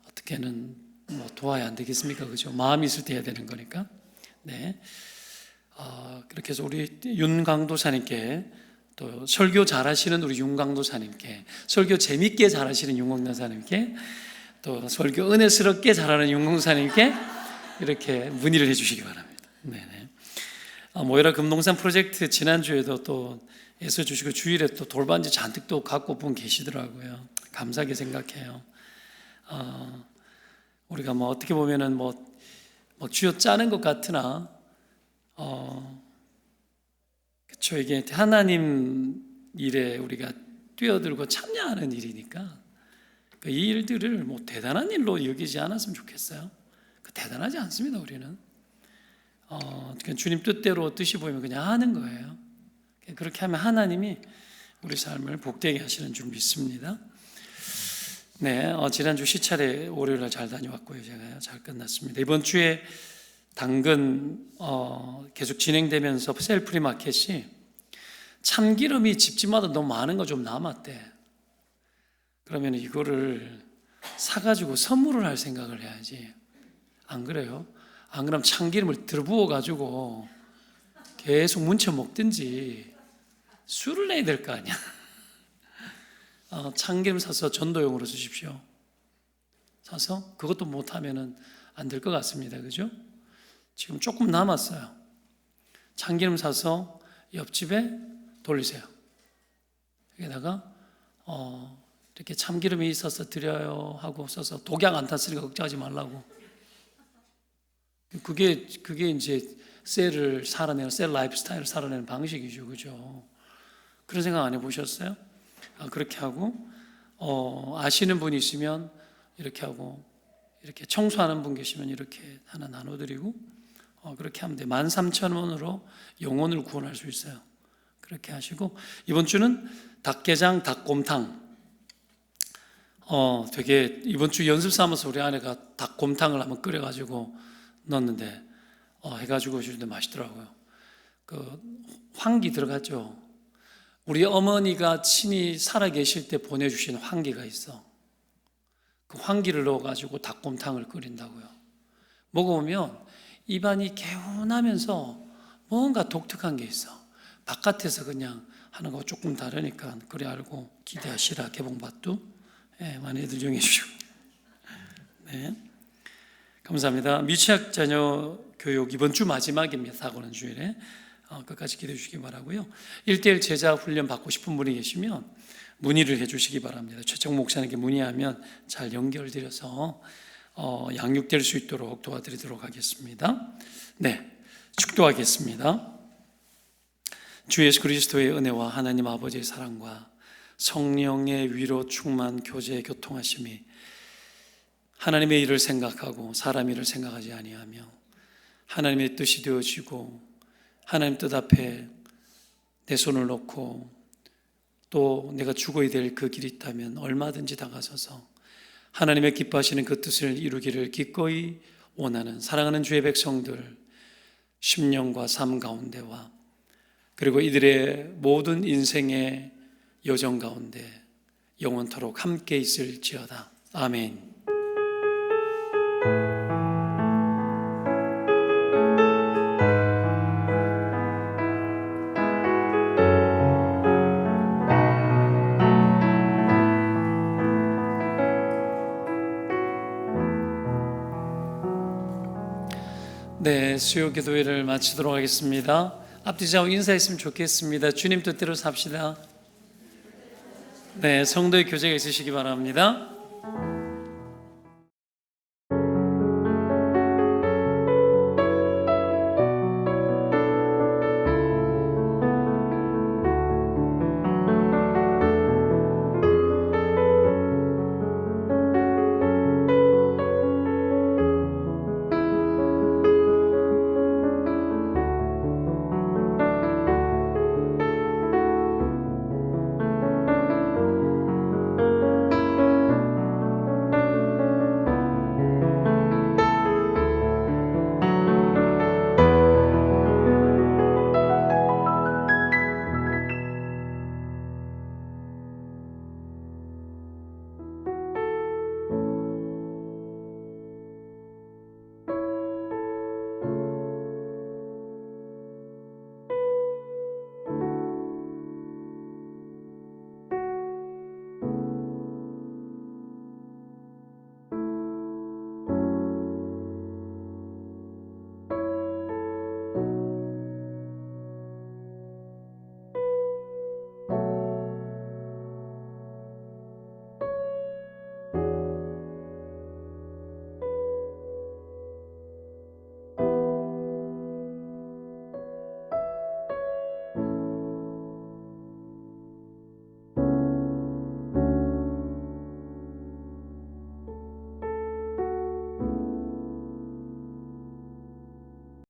어떻게는 뭐 도와야 안 되겠습니까? 그죠? 마음이 있을 때 해야 되는 거니까. 네. 그렇게 해서 우리 윤강도사님께 또 설교 잘하시는 우리 윤강도사님께 설교 재밌게 잘하시는 윤강도사님께 또 설교 은혜스럽게 잘하는 윤강도사님께 이렇게 문의를 해주시기 바랍니다. 네네. 모여라 금동산 프로젝트 지난주에도 또 애써 주시고 주일에 또 돌반지 잔뜩 또 갖고 분 계시더라고요. 감사하게 생각해요. 우리가 뭐 어떻게 보면은 뭐 쥐어 짜는 것 같으나 그렇죠. 이게 하나님 일에 우리가 뛰어들고 참여하는 일이니까 이 일들을 뭐 대단한 일로 여기지 않았으면 좋겠어요. 대단하지 않습니다. 우리는 주님 뜻대로 뜻이 보이면 그냥 하는 거예요. 그렇게 하면 하나님이 우리 삶을 복되게 하시는 줄 믿습니다. 네, 지난주 시찰에 월요일날 잘 다녀왔고요. 제가 잘 끝났습니다. 이번 주에 당근 계속 진행되면서 셀프리 마켓이 참기름이 집집마다 너무 많은 거 좀 남았대. 그러면 이거를 사가지고 선물을 할 생각을 해야지. 안 그래요? 안 그러면 참기름을 들부어 가지고 계속 문쳐 먹든지 술을 내야 될 거 아니야. 참기름 사서 전도용으로 쓰십시오. 사서 그것도 못하면은 안 될 것 같습니다. 그죠? 지금 조금 남았어요. 참기름 사서 옆집에 돌리세요. 여기다가 이렇게 참기름이 있어서 드려요 하고 써서 독약 안 탔으니까 걱정하지 말라고. 그게 이제 셀을 살아내는, 셀 라이프스타일을 살아내는 방식이죠. 그죠? 그런 생각 안 해보셨어요? 그렇게 하고 아시는 분이 있으면 이렇게 하고, 이렇게 청소하는 분 계시면 이렇게 하나 나눠드리고, 그렇게 하면 돼. 13,000원으로 영혼을 구원할 수 있어요. 그렇게 하시고, 이번 주는 닭게장, 닭곰탕. 되게 이번 주 연습 삼아서 우리 아내가 닭곰탕을 한번 끓여가지고 넣었는데 해가지고 주는데 맛있더라고요. 그 황기 들어갔죠. 우리 어머니가 친히 살아계실 때 보내주신 황기가 있어. 그 황기를 넣어가지고 닭곰탕을 끓인다고요. 먹어보면 입안이 개운하면서 뭔가 독특한 게 있어. 바깥에서 그냥 하는 거 조금 다르니까 그래 알고 기대하시라. 개봉밭도 많이들 이용해 주시고. 네, 감사합니다. 미취학 자녀 교육 이번 주 마지막입니다. 사고는 주일에 끝까지 기대해 주시기 바라고요. 1:1 제자 훈련 받고 싶은 분이 계시면 문의를 해 주시기 바랍니다. 최청 목사님께 문의하면 잘 연결드려서 양육될 수 있도록 도와드리도록 하겠습니다. 네, 축도하겠습니다. 주 예수 그리스도의 은혜와 하나님 아버지의 사랑과 성령의 위로 충만 교제 교통하심이 하나님의 일을 생각하고 사람 일을 생각하지 아니하며 하나님의 뜻이 되어지고 하나님 뜻 앞에 내 손을 놓고 또 내가 죽어야 될 그 길이 있다면 얼마든지 다가서서 하나님의 기뻐하시는 그 뜻을 이루기를 기꺼이 원하는 사랑하는 주의 백성들, 심령과 삶 가운데와 그리고 이들의 모든 인생의 여정 가운데 영원토록 함께 있을지어다. 아멘. 네, 수요 기도회를 마치도록 하겠습니다. 앞뒤자고 인사했으면 좋겠습니다. 주님 뜻대로 삽시다. 네, 성도의 교제가 있으시기 바랍니다.